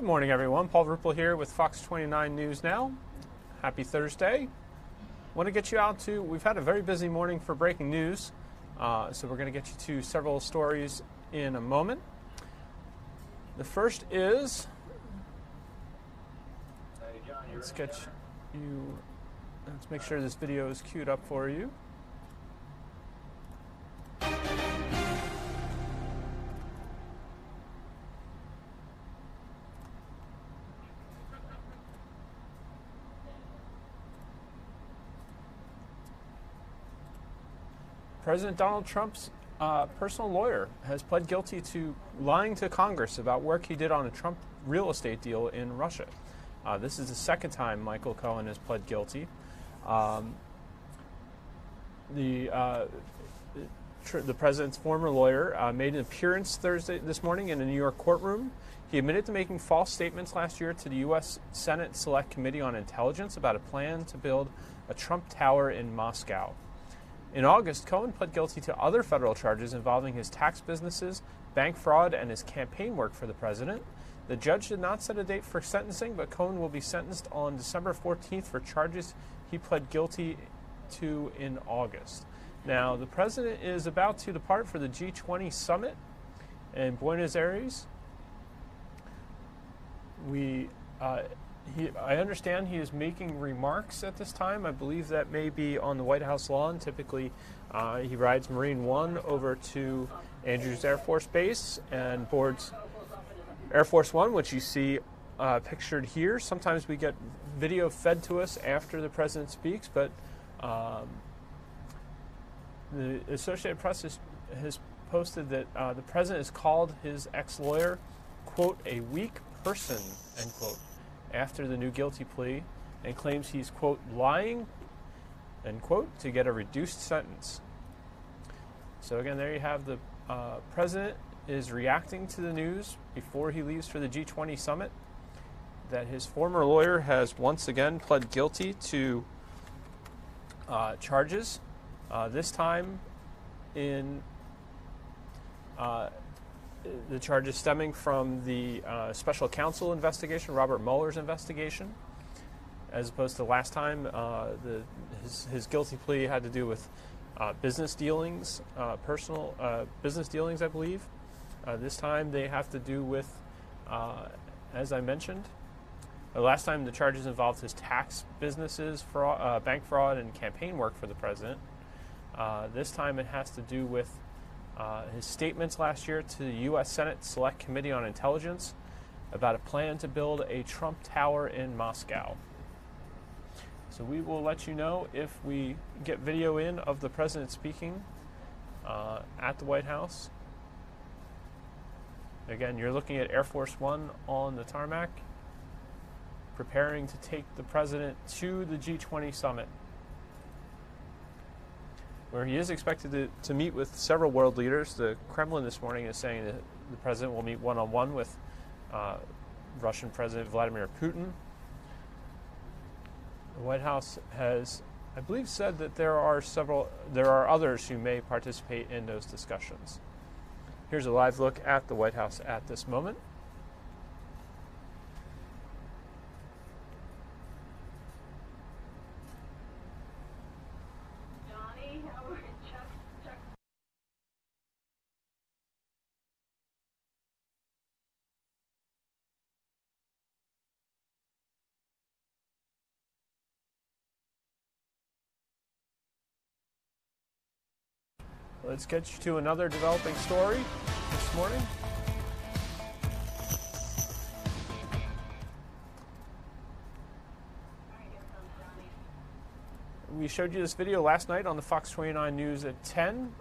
morning, everyone. Paul Ripple here with Fox 29 News Now. Happy Thursday. Want to get you out to, we've had a very busy morning for breaking news, so we're going to get you to several stories in a moment. The first is, let's make sure this video is queued up for you. President Donald Trump's personal lawyer has pled guilty to lying to Congress about work he did on a Trump real estate deal in Russia. This is the second time Michael Cohen has pled guilty. The president's former lawyer made an appearance this morning in a New York courtroom. He admitted to making false statements last year to the U.S. Senate Select Committee on Intelligence about a plan to build a Trump Tower in Moscow. In August, Cohen pled guilty to other federal charges involving his tax businesses, bank fraud, and his campaign work for the president. The judge did not set a date for sentencing, but Cohen will be sentenced on December 14th for charges he pled guilty to in August. Now, the president is about to depart for the G20 summit in Buenos Aires. I understand he is making remarks at this time. I believe that may be on the White House lawn. Typically, he rides Marine One over to Andrews Air Force Base and boards Air Force One, which you see pictured here. Sometimes we get video fed to us after the president speaks, but the Associated Press has posted that the president has called his ex-lawyer, quote, a weak person, end quote, after the new guilty plea, and claims he's, quote, lying, end quote, to get a reduced sentence. So again, there you have the president is reacting to the news before he leaves for the G20 summit that his former lawyer has once again pled guilty to charges, this time in the charges stemming from the special counsel investigation, Robert Mueller's investigation, as opposed to last time. His guilty plea had to do with business dealings, personal business dealings, I believe. This time they have to do with, as I mentioned, last time the charges involved his tax businesses, bank fraud, and campaign work for the president. This time it has to do with his statements last year to the U.S. Senate Select Committee on Intelligence about a plan to build a Trump Tower in Moscow. So we will let you know if we get video in of the president speaking at the White House. Again, you're looking at Air Force One on the tarmac, preparing to take the president to the G20 summit, where he is expected to meet with several world leaders. The Kremlin this morning is saying that the president will meet one-on-one with Russian President Vladimir Putin. The White House has, I believe, said that there are others who may participate in those discussions. Here's a live look at the White House at this moment. Let's get you to another developing story this morning. We showed you this video last night on the Fox 29 News at 10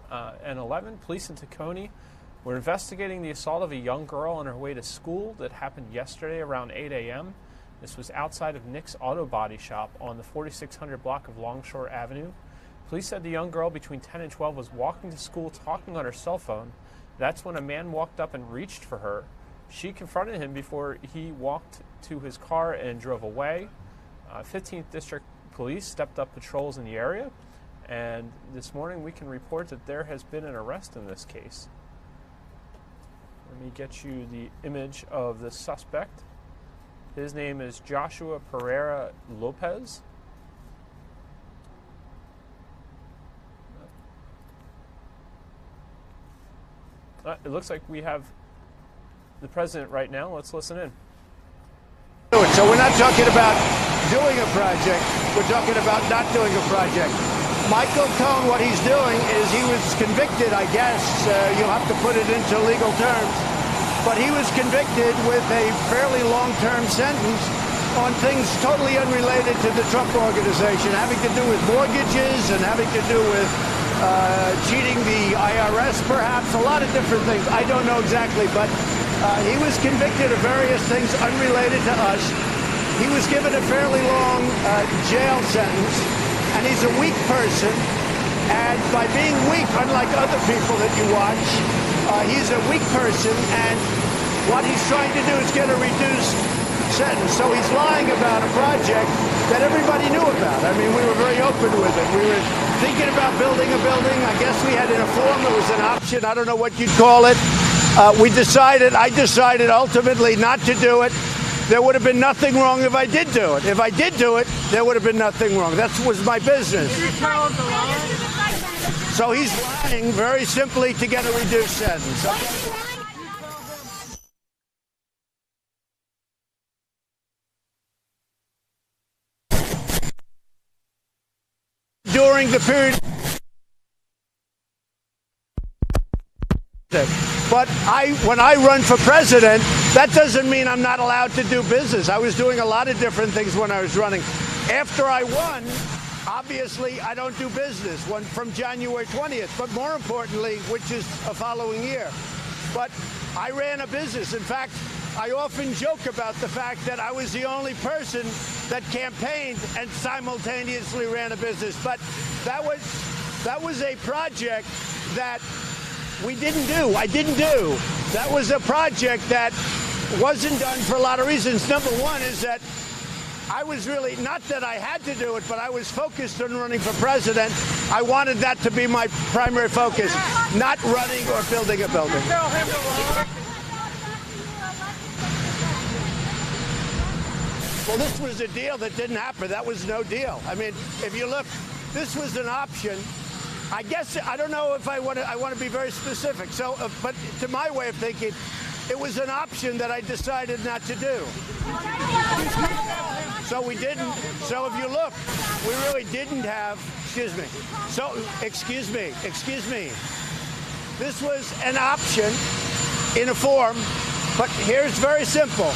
and 11. Police in Tacony were investigating the assault of a young girl on her way to school that happened yesterday around 8 a.m. This was outside of Nick's Auto Body Shop on the 4600 block of Longshore Avenue. Police said the young girl between 10 and 12 was walking to school talking on her cell phone. That's when a man walked up and reached for her. She confronted him before he walked to his car and drove away. 15th District Police stepped up patrols in the area, and this morning we can report that there has been an arrest in this case. Let me get you the image of the suspect. His name is Joshua Pereira Lopez. It looks like we have the president right now. Let's listen in. So we're not talking about doing a project. We're talking about not doing a project. Michael Cohen, what he's doing is he was convicted, I guess. You'll have to put it into legal terms. But he was convicted with a fairly long-term sentence on things totally unrelated to the Trump organization, having to do with mortgages and having to do with cheating the IRS, perhaps, a lot of different things. I don't know exactly, but he was convicted of various things unrelated to us. He was given a fairly long jail sentence, and he's a weak person. And by being weak, unlike other people that you watch, he's a weak person, and what he's trying to do is get a reduced sentence. So he's lying about a project that everybody knew about. I mean, we were very open with it. We were thinking about building a building. I guess we had in a form, it was an option. I don't know what you'd call it. I decided ultimately not to do it. There would have been nothing wrong if I did do it. If I did do it, there would have been nothing wrong. That was my business. So he's lying very simply to get a reduced sentence. Okay? During the period. But when I run for president, that doesn't mean I'm not allowed to do business. I was doing a lot of different things when I was running. After I won, obviously, I don't do business from January 20th, but more importantly, which is a following year. But I ran a business. In fact, I often joke about the fact that I was the only person that campaigned and simultaneously ran a business. But that was a project that we didn't do. I didn't do. That was a project that wasn't done for a lot of reasons. Number one is that I was really, not that I had to do it, but I was focused on running for president. I wanted that to be my primary focus, not running or building a building. Well, this was a deal that didn't happen. That was no deal. I mean, if you look, this was an option. I guess, I don't know if I want to be very specific. So, but to my way of thinking, it was an option that I decided not to do. So we didn't. So if you look, we really didn't have, excuse me. So, excuse me. This was an option in a form, but here's very simple.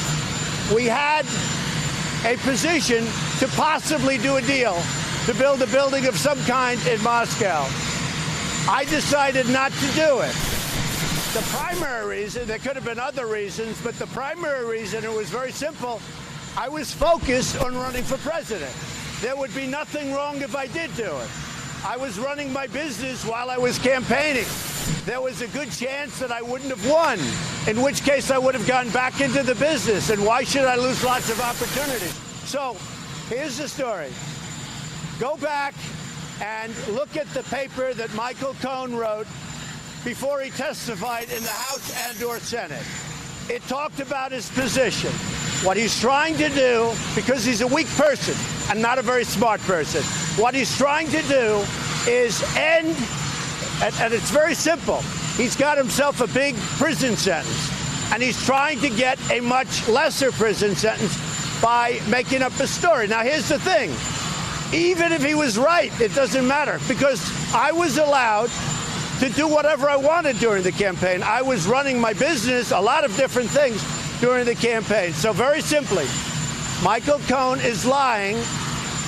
We had a position to possibly do a deal to build a building of some kind in Moscow. I decided not to do it. The primary reason, there could have been other reasons, but the primary reason, it was very simple. I was focused on running for president. There would be nothing wrong if I did do it. I was running my business while I was campaigning. There was a good chance that I wouldn't have won, in which case I would have gone back into the business. And why should I lose lots of opportunities? So here's the story. Go back and look at the paper that Michael Cohen wrote before he testified in the House and/or Senate. It talked about his position, what he's trying to do, because he's a weak person and not a very smart person. What he's trying to do is end, and it's very simple. He's got himself a big prison sentence, and he's trying to get a much lesser prison sentence by making up a story. Now, here's the thing. Even if he was right, it doesn't matter, because I was allowed to do whatever I wanted during the campaign. I was running my business, a lot of different things during the campaign. So very simply, Michael Cohen is lying,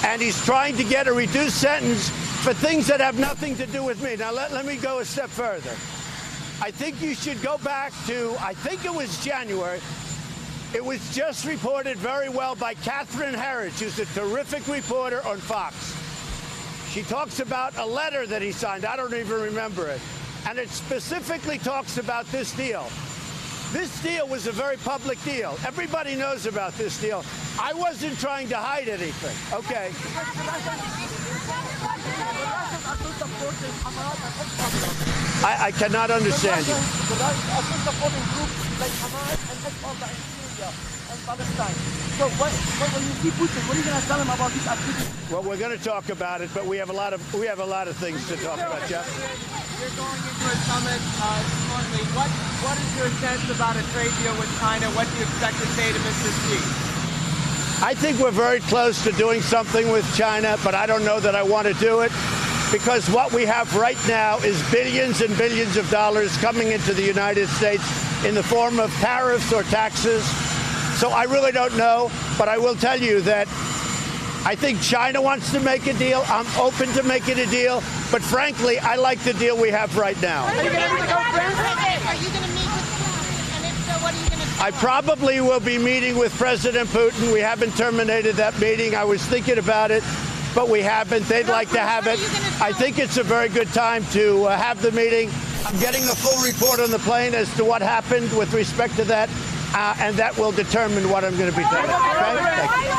and he's trying to get a reduced sentence for things that have nothing to do with me. Now, let me go a step further. I think you should go back to, I think it was January. It was just reported very well by Catherine Herridge, who's a terrific reporter on Fox. She talks about a letter that he signed. I don't even remember it. And it specifically talks about this deal. This deal was a very public deal. Everybody knows about this deal. I wasn't trying to hide anything. Okay. I cannot understand you. and Palestine. So when you see Putin, what are you going to tell him about these activities? Well, we're going to talk about it, but we have a lot of things to talk about, Jeff. You're going into a summit shortly. What is your sense about a trade deal with China? What do you expect to say to Mr. Xi? I think we're very close to doing something with China, but I don't know that I want to do it because what we have right now is billions and billions of dollars coming into the United States in the form of tariffs or taxes. So I really don't know, but I will tell you that I think China wants to make a deal. I'm open to making a deal, but frankly, I like the deal we have right now. Are you going to meet with and if so, what are you going to do? I probably will be meeting with President Putin. We haven't terminated that meeting. I was thinking about it, but we haven't. They'd like to have it. I think it's a very good time to have the meeting. I'm getting a full report on the plane as to what happened with respect to that, and that will determine what I'm going to be doing. Okay? Thank you.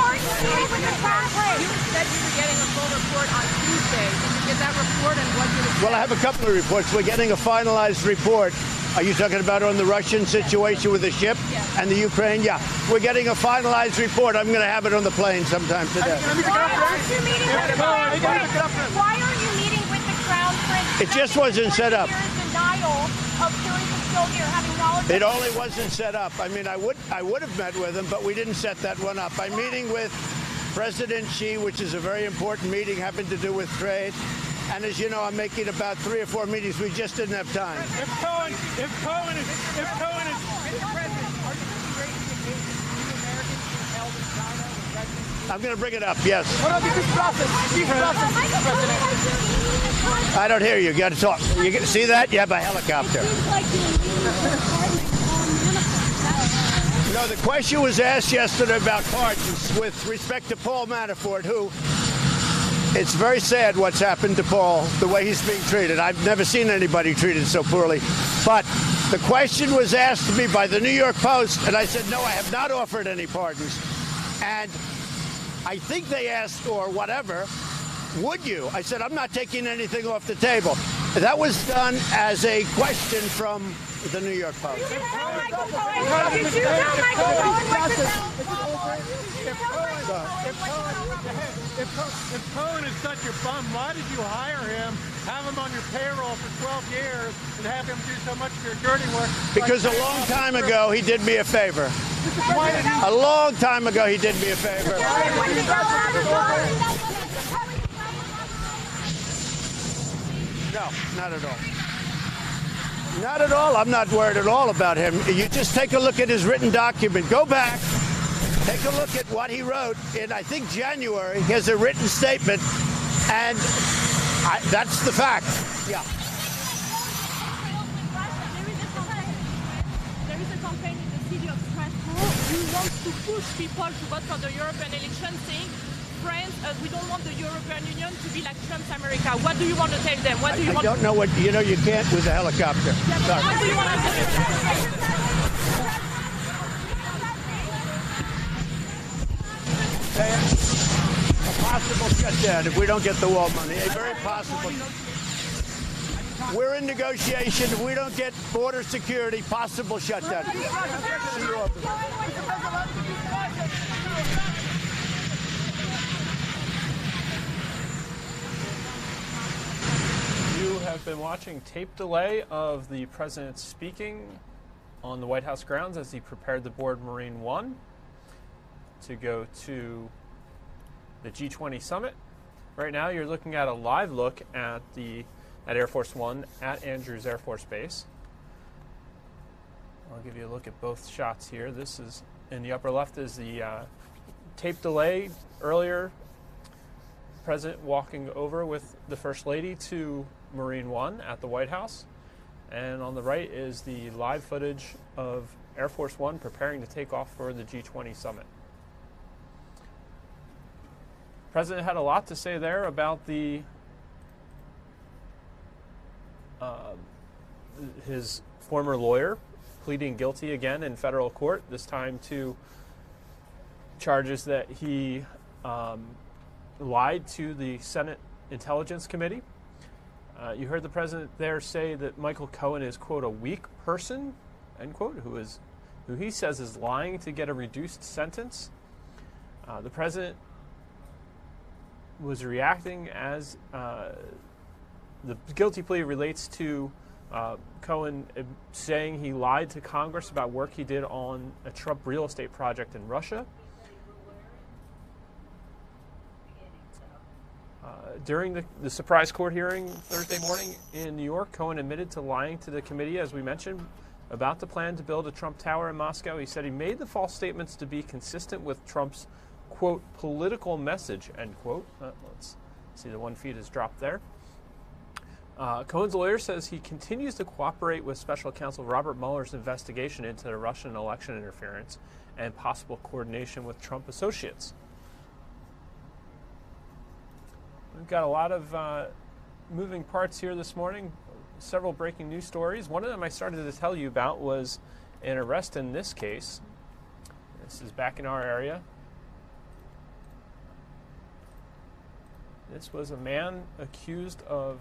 You said you were getting a full report on Tuesday. Did you get that report and what did it say? Well, I have a couple of reports. We're getting a finalized report. Are you talking about on the Russian situation with the ship and the Ukraine? Yeah. We're getting a finalized report. I'm going to have it on the plane sometime today. Why aren't you meeting with the Crown Prince? Why aren't you meeting with the Crown Prince? It just wasn't set up. Denial of hearing the still here, having knowledge. It only wasn't set up. I mean, I would have met with him, but we didn't set that one up. I'm meeting with President Xi, which is a very important meeting, having to do with trade. And as you know, I'm making about 3 or 4 meetings. We just didn't have time. If Cohen is, Mr. President, are you raising the case that few Americans being held in China with President? I'm going to bring it up, yes. What about the peace process? Peace process, Mr. President. I don't hear you. You got to talk. You see that? You have a helicopter. No, the question was asked yesterday about pardons with respect to Paul Manafort, who it's very sad what's happened to Paul, the way he's being treated. I've never seen anybody treated so poorly. But the question was asked to me by the New York Post, and I said, no, I have not offered any pardons. And I think they asked, or whatever, would you? I said, I'm not taking anything off the table. That was done as a question from the New York Post. Did you tell Michael Cohen what to tell? If Cohen is such a bum, why did you hire him, have him on your payroll for 12 years, and have him do so much of your dirty work? Because a long time ago, he did me a favor. A long time ago, he did me a favor. No, not at all. Not at all. I'm not worried at all about him. You just take a look at his written document. Go back. Take a look at what he wrote in, I think, January. He has a written statement, and that's the fact. Yeah. There is a campaign in the city of Strasbourg who wants to push people to vote for the European election, saying, friends, we don't want the European Union to be like Trump's America. What do you want to tell them? What do you want? I don't know what, you can't with a helicopter. Sorry. What do you want to tell them? A possible shutdown if we don't get the wall money. A very possible. We're in negotiation. If we don't get border security, possible shutdown. See you all. You have been watching tape delay of the president speaking on the White House grounds as he prepared the board Marine One to go to the G20 summit. Right now, you're looking at a live look at Air Force One at Andrews Air Force Base. I'll give you a look at both shots here. This is in the upper left is the tape delay earlier. President walking over with the First Lady to Marine One at the White House. And on the right is the live footage of Air Force One preparing to take off for the G20 summit. President had a lot to say there about his former lawyer pleading guilty again in federal court, this time to charges that he lied to the Senate Intelligence Committee. You heard the president there say that Michael Cohen is, quote, a weak person, end quote, who is who he says is lying to get a reduced sentence. The president was reacting as the guilty plea relates to Cohen saying he lied to Congress about work he did on a Trump real estate project in Russia. During the surprise court hearing Thursday morning in New York, Cohen admitted to lying to the committee, as we mentioned, about the plan to build a Trump tower in Moscow. He said he made the false statements to be consistent with Trump's, quote, political message, end quote. Let's see, the one feed has dropped there. Cohen's lawyer says he continues to cooperate with special counsel Robert Mueller's investigation into the Russian election interference and possible coordination with Trump associates. We've got a lot of moving parts here this morning, several breaking news stories. One of them I started to tell you about was an arrest in this case. This is back in our area. This was a man accused of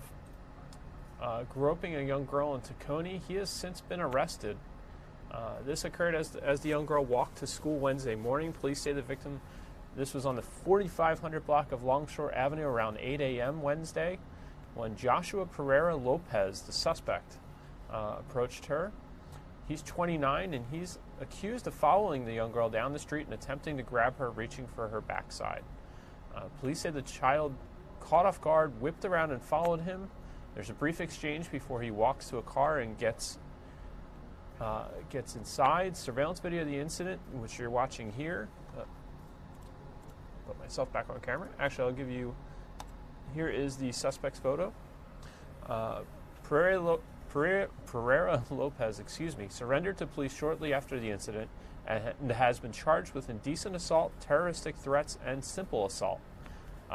groping a young girl in Tacony. He has since been arrested. This occurred as the young girl walked to school Wednesday morning. Police say the victim, this was on the 4500 block of Longshore Avenue around 8 a.m. Wednesday when Joshua Pereira Lopez, the suspect, approached her. He's 29 and he's accused of following the young girl down the street and attempting to grab her, reaching for her backside. Police say the child caught off guard, whipped around and followed him. There's a brief exchange before he walks to a car and gets inside. Surveillance video of the incident, which you're watching here. Put myself back on camera. Actually, I'll give you, here is the suspect's photo. Pereira Lopez, surrendered to police shortly after the incident and has been charged with indecent assault, terroristic threats, and simple assault.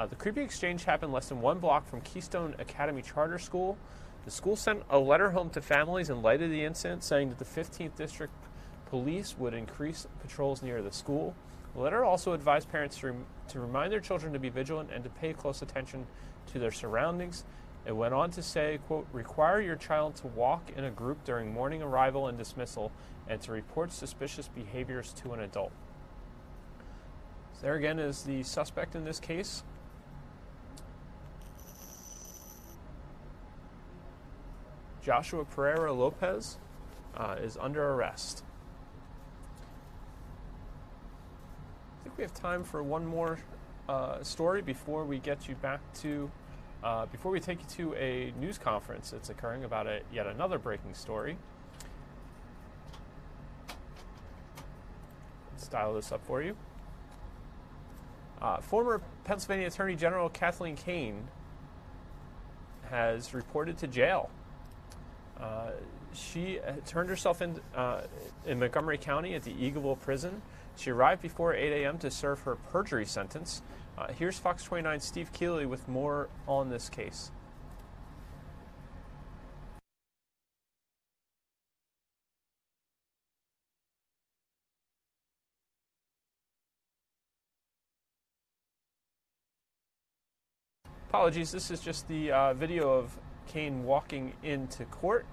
The creepy exchange happened less than 1 block from Keystone Academy Charter School. The school sent a letter home to families in light of the incident, saying that the 15th District Police would increase patrols near the school. The letter also advised parents to remind their children to be vigilant and to pay close attention to their surroundings. It went on to say, quote, require your child to walk in a group during morning arrival and dismissal and to report suspicious behaviors to an adult. So there again is the suspect in this case. Joshua Pereira Lopez is under arrest. I think we have time for one more story before we get you back to, before we take you to a news conference that's occurring about yet another breaking story. Let's dial this up for you. Former Pennsylvania Attorney General Kathleen Cohen has reported to jail. She turned herself in Montgomery County at the Eagleville prison. She arrived before 8 a.m. to serve her perjury sentence. Here's Fox 29's Steve Keeley with more on this case. Apologies, this is just the video of Cohen walking into court.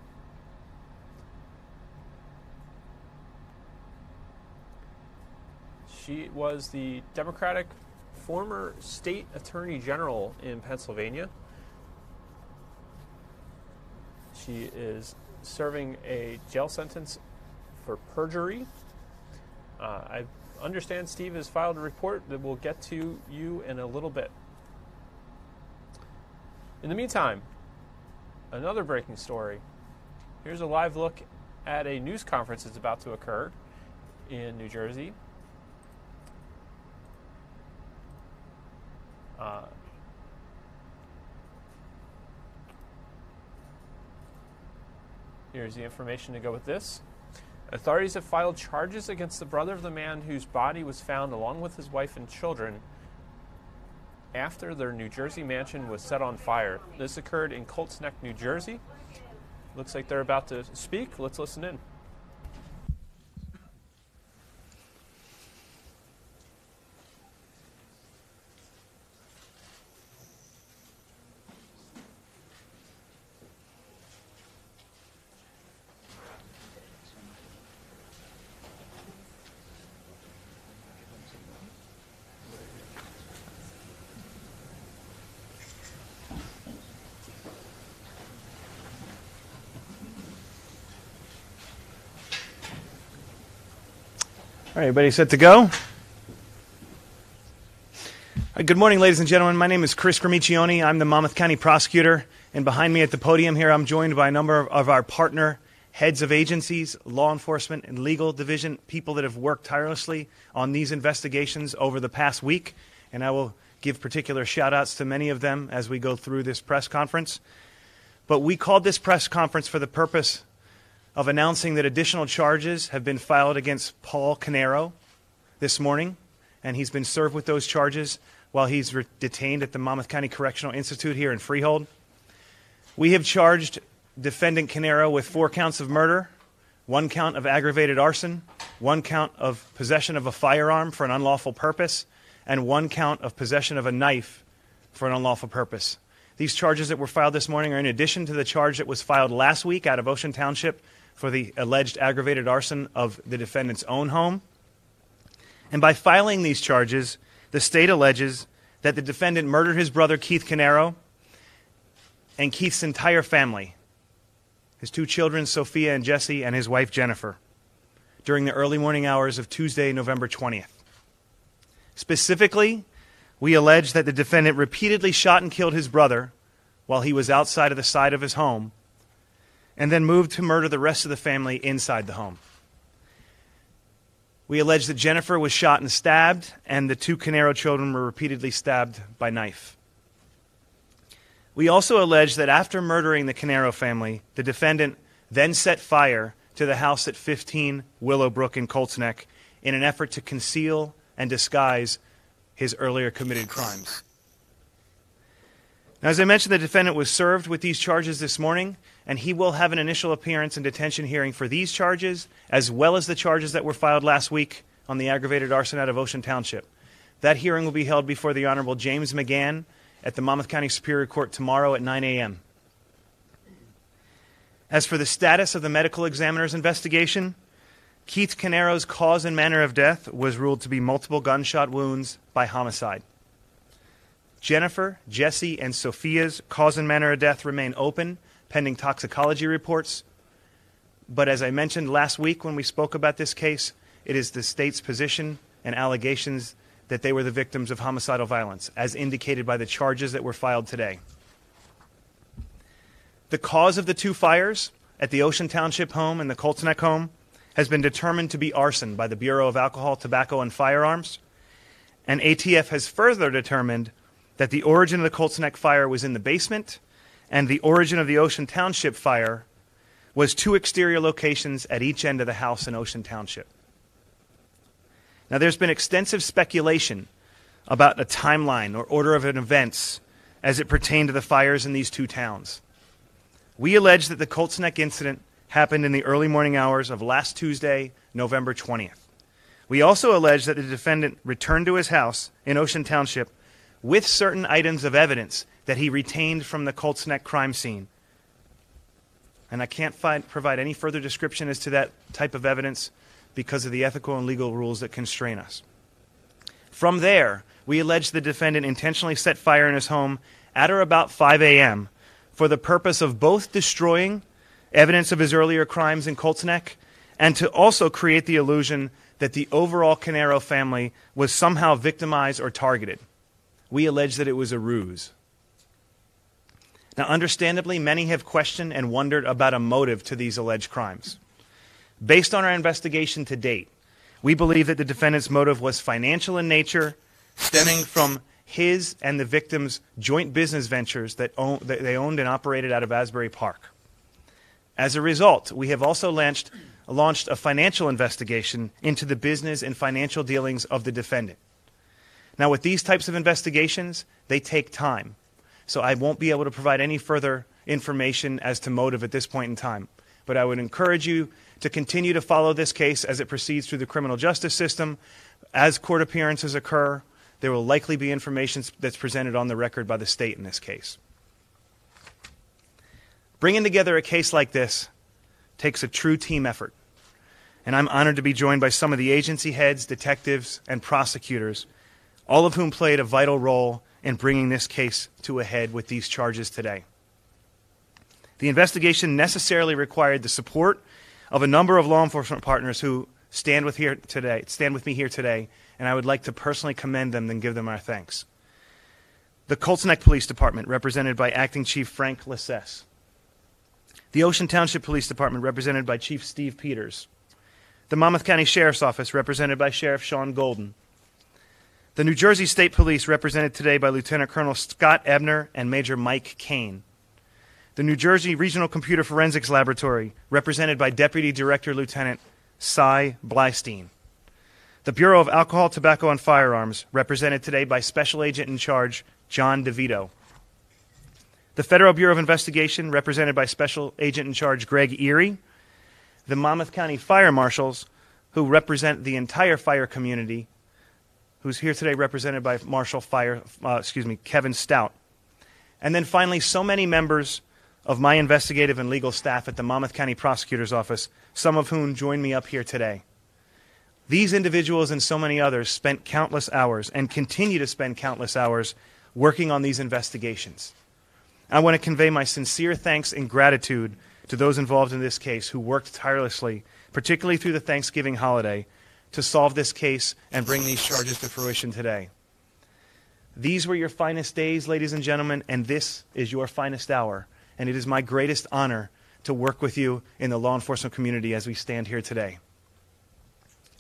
She was the Democratic former state attorney general in Pennsylvania. She is serving a jail sentence for perjury. I understand Steve has filed a report that we'll get to you in a little bit. In the meantime, another breaking story. Here's a live look at a news conference that's about to occur in New Jersey. Here's the information to go with this. Authorities have filed charges against the brother of the man whose body was found along with his wife and children after their New Jersey mansion was set on fire. This occurred in Colts Neck, New Jersey. Looks like they're about to speak. Let's listen in. All right, everybody set to go? All right, good morning, ladies and gentlemen. My name is Chris Gramiccioni. I'm the Monmouth County prosecutor, and behind me at the podium here, I'm joined by a number of our partner heads of agencies, law enforcement and legal division, people that have worked tirelessly on these investigations over the past week, and I will give particular shout-outs to many of them as we go through this press conference. But we called this press conference for the purpose of announcing that additional charges have been filed against Paul Canero this morning, and he's been served with those charges while he's detained at the Monmouth County Correctional Institute here in Freehold. We have charged defendant Canero with 4 counts of murder, 1 count of aggravated arson, 1 count of possession of a firearm for an unlawful purpose, and 1 count of possession of a knife for an unlawful purpose. These charges that were filed this morning are in addition to the charge that was filed last week out of Ocean Township for the alleged aggravated arson of the defendant's own home. And by filing these charges, the state alleges that the defendant murdered his brother Keith Canero and Keith's entire family, his 2 children, Sophia and Jesse, and his wife Jennifer, during the early morning hours of Tuesday, November 20th. Specifically, we allege that the defendant repeatedly shot and killed his brother while he was outside of the side of his home, and then moved to murder the rest of the family inside the home. We allege that Jennifer was shot and stabbed, and the 2 Canero children were repeatedly stabbed by knife. We also allege that after murdering the Canero family, the defendant then set fire to the house at 15 Willowbrook in Colts Neck in an effort to conceal and disguise his earlier committed crimes. Now, as I mentioned, the defendant was served with these charges this morning, and he will have an initial appearance and detention hearing for these charges, as well as the charges that were filed last week on the aggravated arson out of Ocean Township. That hearing will be held before the Honorable James McGann at the Monmouth County Superior Court tomorrow at 9 a.m. As for the status of the medical examiner's investigation, Keith Canero's cause and manner of death was ruled to be multiple gunshot wounds by homicide. Jennifer, Jesse, and Sophia's cause and manner of death remain open, pending toxicology reports. But as I mentioned last week when we spoke about this case, it is the state's position and allegations that they were the victims of homicidal violence, as indicated by the charges that were filed today. The cause of the 2 fires at the Ocean Township home and the Colts Neck home has been determined to be arson by the Bureau of Alcohol, Tobacco, and Firearms. And ATF has further determined that the origin of the Colts Neck fire was in the basement, and the origin of the Ocean Township fire was 2 exterior locations at each end of the house in Ocean Township. Now, there's been extensive speculation about a timeline or order of events as it pertained to the fires in these 2 towns. We allege that the Colts Neck incident happened in the early morning hours of last Tuesday, November 20th. We also allege that the defendant returned to his house in Ocean Township with certain items of evidence that he retained from the Colts Neck crime scene. And I can't provide any further description as to that type of evidence because of the ethical and legal rules that constrain us. From there, we allege the defendant intentionally set fire in his home at or about 5 a.m. for the purpose of both destroying evidence of his earlier crimes in Colts Neck and to also create the illusion that the overall Canero family was somehow victimized or targeted. We allege that it was a ruse. Now, understandably, many have questioned and wondered about a motive to these alleged crimes. Based on our investigation to date, we believe that the defendant's motive was financial in nature, stemming from his and the victim's joint business ventures that they owned and operated out of Asbury Park. As a result, we have also launched a financial investigation into the business and financial dealings of the defendant. Now, with these types of investigations, they take time. So I won't be able to provide any further information as to motive at this point in time. But I would encourage you to continue to follow this case as it proceeds through the criminal justice system. As court appearances occur, there will likely be information that's presented on the record by the state in this case. Bringing together a case like this takes a true team effort. And I'm honored to be joined by some of the agency heads, detectives, and prosecutors, all of whom played a vital role in bringing this case to a head with these charges today. The investigation necessarily required the support of a number of law enforcement partners who stand with me here today, and I would like to personally commend them and give them our thanks. The Colts Neck Police Department, represented by Acting Chief Frank Lessess. The Ocean Township Police Department, represented by Chief Steve Peters. The Monmouth County Sheriff's Office, represented by Sheriff Sean Golden. The New Jersey State Police, represented today by Lieutenant Colonel Scott Ebner and Major Mike Kane. The New Jersey Regional Computer Forensics Laboratory, represented by Deputy Director Lieutenant Cy Blystein. The Bureau of Alcohol, Tobacco, and Firearms, represented today by Special Agent in Charge John DeVito. The Federal Bureau of Investigation, represented by Special Agent in Charge Greg Erie. The Monmouth County Fire Marshals, who represent the entire fire community, who's here today represented by Kevin Stout. And then finally, so many members of my investigative and legal staff at the Monmouth County Prosecutor's Office, some of whom join me up here today. These individuals and so many others spent countless hours and continue to spend countless hours working on these investigations. I want to convey my sincere thanks and gratitude to those involved in this case who worked tirelessly, particularly through the Thanksgiving holiday, to solve this case and bring these charges to fruition today. These were your finest days, ladies and gentlemen, and this is your finest hour. And it is my greatest honor to work with you in the law enforcement community as we stand here today.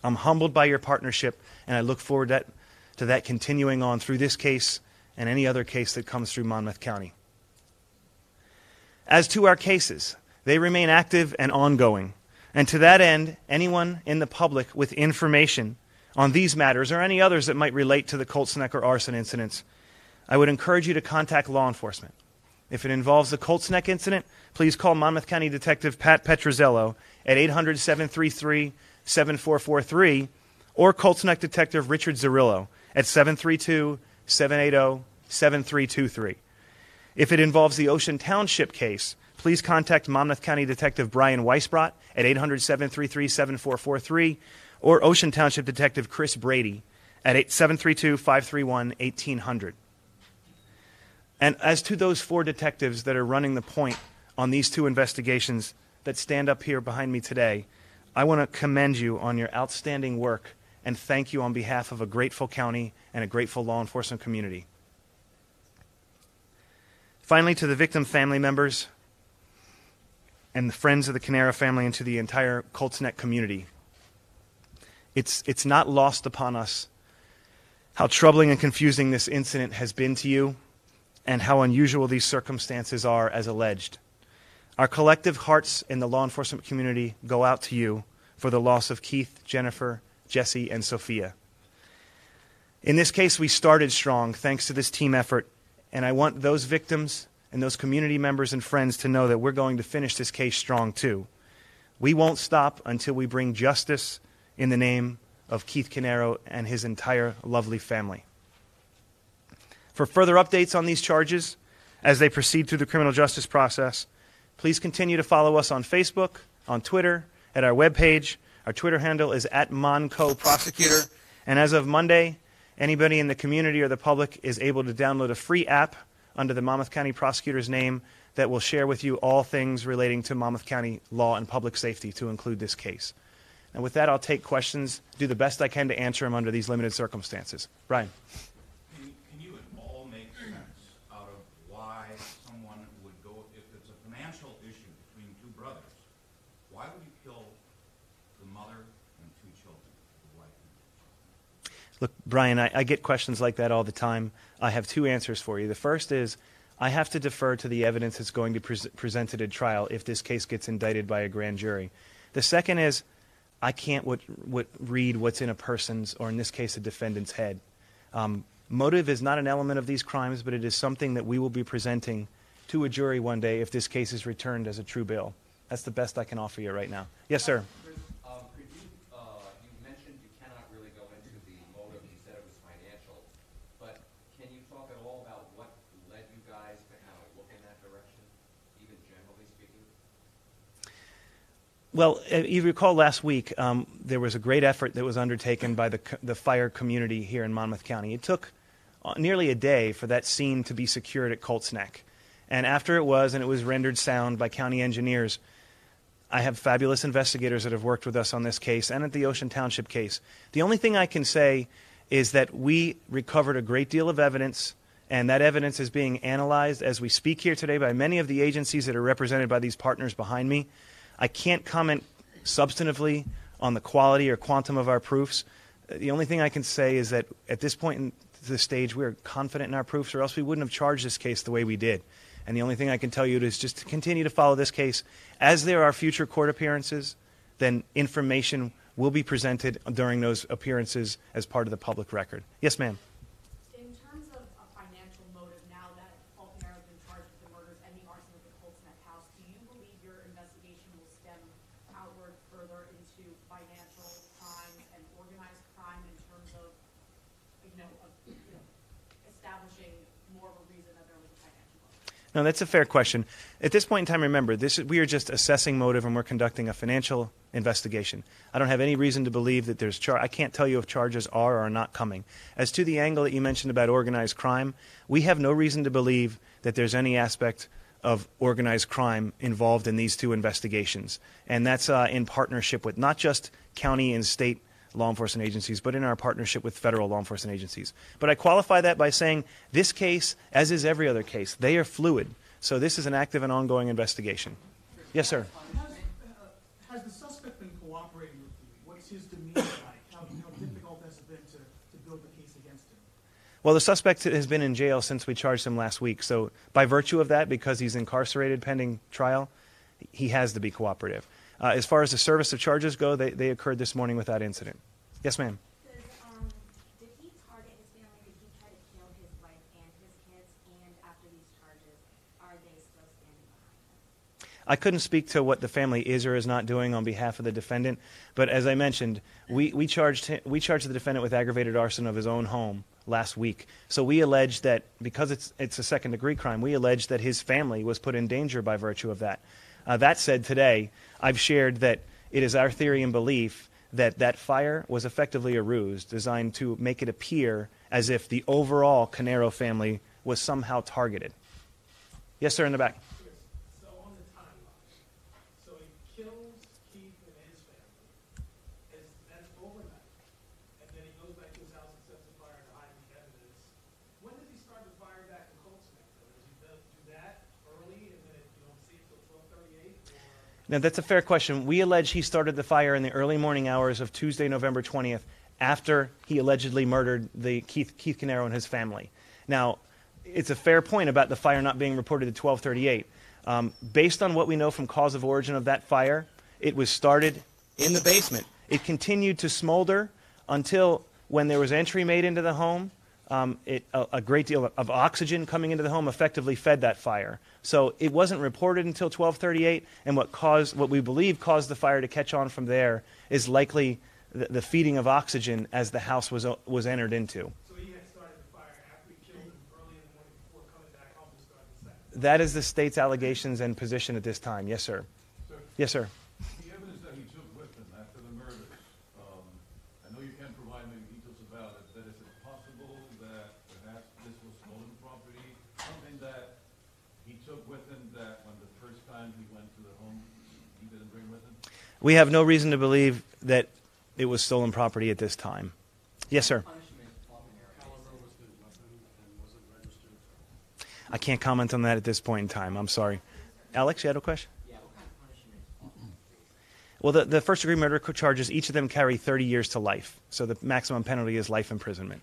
I'm humbled by your partnership, and I look forward to that continuing on through this case and any other case that comes through Monmouth County. As to our cases, they remain active and ongoing. And to that end, anyone in the public with information on these matters or any others that might relate to the Colts Neck or arson incidents, I would encourage you to contact law enforcement. If it involves the Colts Neck incident, please call Monmouth County Detective Pat Petrozello at 800-733-7443 or Colts Neck Detective Richard Zerillo at 732-780-7323. If it involves the Ocean Township case, please contact Monmouth County Detective Brian Weisbrot at 800-733-7443 or Ocean Township Detective Chris Brady at 732-531-1800. And as to those 4 detectives that are running the point on these 2 investigations that stand up here behind me today, I want to commend you on your outstanding work and thank you on behalf of a grateful county and a grateful law enforcement community. Finally, to the victim family members and the friends of the Canara family and to the entire Colts Neck community, it's not lost upon us how troubling and confusing this incident has been to you and how unusual these circumstances are as alleged. Our collective hearts in the law enforcement community go out to you for the loss of Keith, Jennifer, Jesse, and Sophia. In this case, we started strong thanks to this team effort, and I want those victims and those community members and friends to know that we're going to finish this case strong too. We won't stop until we bring justice in the name of Keith Canaro and his entire lovely family. For further updates on these charges as they proceed through the criminal justice process, please continue to follow us on Facebook, on Twitter, at our webpage. Our Twitter handle is @MoncoProsecutor. And as of Monday, anybody in the community or the public is able to download a free app under the Monmouth County Prosecutor's name that will share with you all things relating to Monmouth County law and public safety to include this case. And with that, I'll take questions, do the best I can to answer them under these limited circumstances. Brian. Can you at all make sense out of why someone would go, if it's a financial issue between 2 brothers, why would you kill the mother and 2 children? The wife and 2 children? Look, Brian, I get questions like that all the time. I have 2 answers for you. The first is I have to defer to the evidence that's going to be presented at trial if this case gets indicted by a grand jury. The second is I can't read what's in a person's, or in this case, a defendant's head. Motive is not an element of these crimes, but it is something that we will be presenting to a jury one day if this case is returned as a true bill. That's the best I can offer you right now. Yes, sir. Chris, you mentioned you cannot really go into the motive. You said it was financial. But can you talk at all about what led you guys to kind of look in that direction, even generally speaking? Well, you recall last week there was a great effort that was undertaken by the fire community here in Monmouth County. It took nearly a day for that scene to be secured at Colts Neck. And after it was, and it was rendered sound by county engineers, I have fabulous investigators that have worked with us on this case and at the Ocean Township case. The only thing I can say is that we recovered a great deal of evidence, and that evidence is being analyzed as we speak here today by many of the agencies that are represented by these partners behind me. I can't comment substantively on the quality or quantum of our proofs. The only thing I can say is that at this point in the stage, we are confident in our proofs, or else we wouldn't have charged this case the way we did. And the only thing I can tell you is just to continue to follow this case. As there are future court appearances, then information will be presented during those appearances as part of the public record. Yes, ma'am. In terms of a financial motive, now that Faulkner has been charged with the murders and the arson of the Colts Neck house, do you believe your investigation will stem outward further into financial crime and organized crime in terms of, establishing more of a reason that there was a financial motive? No, that's a fair question. At this point in time, remember, we are just assessing motive and we're conducting a financial investigation. I don't have any reason to believe that there's I can't tell you if charges are or are not coming. As to the angle that you mentioned about organized crime, we have no reason to believe that there's any aspect of organized crime involved in these two investigations. And that's in partnership with not just county and state law enforcement agencies, but in our partnership with federal law enforcement agencies. But I qualify that by saying this case, as is every other case, they are fluid. So this is an active and ongoing investigation. Yes, sir. Has the suspect been cooperating with you? What's his demeanor like? How difficult has it been to build the case against him? Well, the suspect has been in jail since we charged him last week. So by virtue of that, because he's incarcerated pending trial, he has to be cooperative. As far as the service of charges go, they occurred this morning without incident. Yes, ma'am. Did he target his family? Did he try to kill his wife and his kids? And after these charges, are they still standing behind him? I couldn't speak to what the family is or is not doing on behalf of the defendant, but as I mentioned, we charged the defendant with aggravated arson of his own home last week. So we allege that because it's a second-degree crime, we allege that his family was put in danger by virtue of that. That said, today I've shared that it is our theory and belief that that fire was effectively a ruse designed to make it appear as if the overall Canero family was somehow targeted. Yes, sir, in the back. So on the timeline, so he kills Keith and his family, that's overnight, and then he goes back to his house and sets the fire to hide the evidence. When does he start the fire back in Colts Neck? Does he do that early and then you don't see it till 12:38? Now, that's a fair question. We allege he started the fire in the early morning hours of Tuesday, November 20th, after he allegedly murdered the Keith Canero and his family. Now, it's a fair point about the fire not being reported at 12:38. Based on what we know from cause of origin of that fire, it was started in the basement. It continued to smolder until when there was entry made into the home, a great deal of oxygen coming into the home effectively fed that fire. So it wasn't reported until 12:38, and what we believe caused the fire to catch on from there is likely the feeding of oxygen as the house was entered into. So he had started the fire after he killed him early in the morning before coming back home to start the second? That is the state's allegations and position at this time. Yes, sir. Yes, sir. The evidence that he took with him after the murders, I know you can't provide many details about it, but is it possible that perhaps this was stolen property, something that he took with him that when the first time he went to the home, he didn't bring with him? We have no reason to believe that it was stolen property at this time. Yes, sir. I can't comment on that at this point in time. I'm sorry. Alex, you had a question? Yeah, what kind of punishment? Well, the first-degree murder charges, each of them carry 30 years to life. So the maximum penalty is life imprisonment.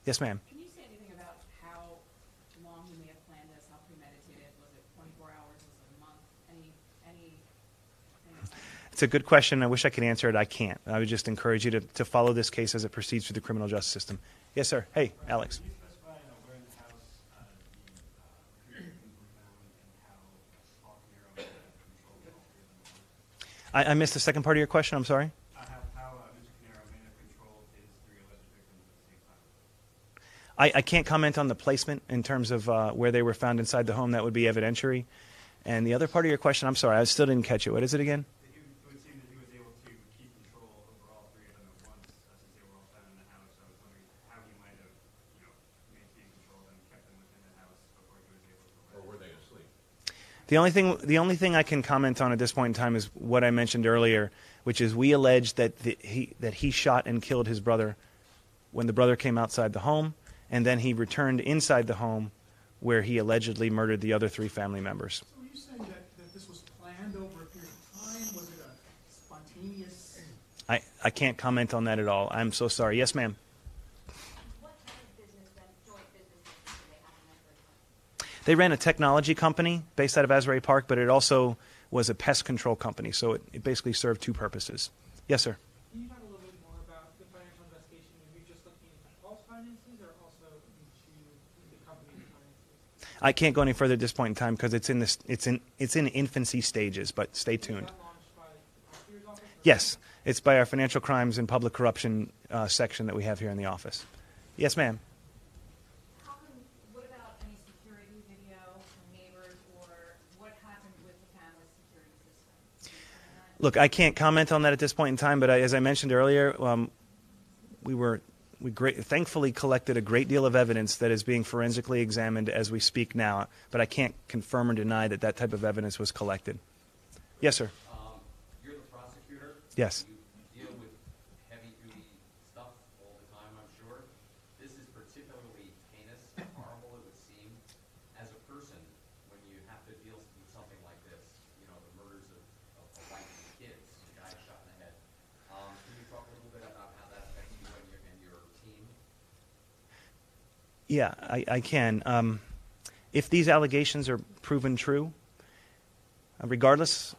Yes, ma'am. Can you say anything about how long you may have planned this, how premeditated? Was it 24 hours? Was it a month? Any It's a good question. I wish I could answer it. I can't. I would just encourage you to follow this case as it proceeds through the criminal justice system. Yes, sir. Hey, Alex. Can you specify where in the house the were found and how Faulkner controlled all three of them? I missed the second part of your question. I'm sorry. How Mr. Canero may have controlled his three alleged victims at the same time? I can't comment on the placement in terms of where they were found inside the home. That would be evidentiary. And the other part of your question, I'm sorry, I still didn't catch it. What is it again? It would seem that he was able to keep control over all three of them at once, since they were all found in the house. I was wondering how he might have, maintained control of them, kept them within the house before he was able to. Or were they asleep? The only thing I can comment on at this point in time is what I mentioned earlier, which is we allege that he shot and killed his brother when the brother came outside the home, and then he returned inside the home where he allegedly murdered the other 3 family members. So are you saying that this was planned over a period of time? Was it a spontaneous? I can't comment on that at all. I'm so sorry. Yes, ma'am. What kind of business, then, joint businesses do they have in that time? They ran a technology company based out of Asbury Park, but it also was a pest control company, so it basically served 2 purposes. Yes, sir. Can you talk a little bit more about the financial investigation? Are you just looking into false finances or also into the company's finances? I can't go any further at this point in time because it's in infancy stages, but stay tuned. Is that launched by the prosecutor's office? Yes, it's by our financial crimes and public corruption section that we have here in the office. Yes, ma'am. What about any security video from neighbors, or what happened with the family's security system? Look, I can't comment on that at this point in time, but as I mentioned earlier, we thankfully collected a great deal of evidence that is being forensically examined as we speak now, but I can't confirm or deny that that type of evidence was collected. Yes, sir. You're the prosecutor. Yes. You deal with heavy-duty stuff all the time, I'm sure. This is particularly heinous and horrible, it would seem. As a person, when you have to deal with something like this, you know, the murders of a wife and kids, a guy shot in the head. Can you talk a little bit about how that affects you and your team? Yeah, I can. If these allegations are proven true, regardless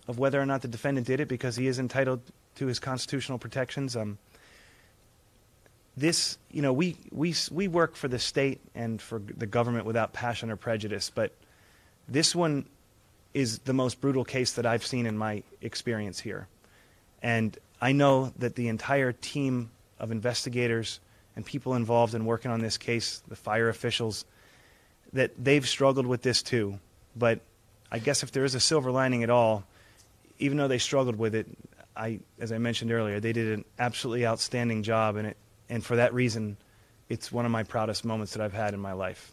of whether or not the defendant did it, because he is entitled to his constitutional protections, we work for the state and for the government without passion or prejudice, but this one is the most brutal case that I've seen in my experience here. And I know that the entire team of investigators and people involved in working on this case, the fire officials, that they've struggled with this too. But I guess if there is a silver lining at all, even though they struggled with it, as I mentioned earlier, they did an absolutely outstanding job, and for that reason, it's one of my proudest moments that I've had in my life.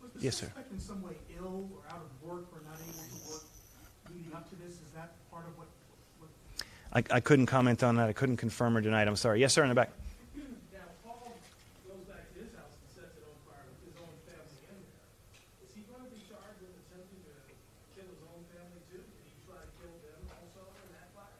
Was the Yes, sir. suspect in some way ill or out of work or not able to work leading up to this? Is that part of what I couldn't comment on that. I couldn't confirm or deny it. I'm sorry. Yes, sir, in the back. Now, Paul goes back to his house and sets it on fire with his own family in there. Is he going to be charged with attempting to kill his own family too? Did he try to kill them also in that fire?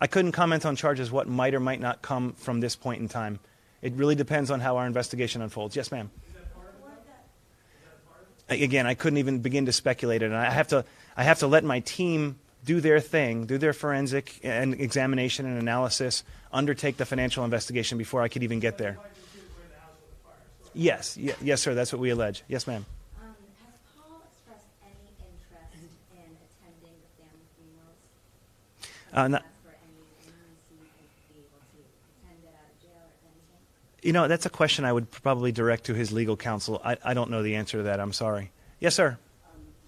I couldn't comment on charges, what might or might not come from this point in time. It really depends on how our investigation unfolds. Yes, ma'am. Is that part of it? Is that a part of it? Again, I couldn't even begin to speculate it, and I have to let my team do their thing, do their forensic and examination and analysis, undertake the financial investigation before I could even get there. Yes, yes, sir. That's what we allege. Yes, ma'am. Has Paul expressed any interest in attending the family funerals? Not, For any leniency to be able to attend it out of jail or anything? you know, that's a question I would probably direct to his legal counsel. I don't know the answer to that. I'm sorry. Yes, sir.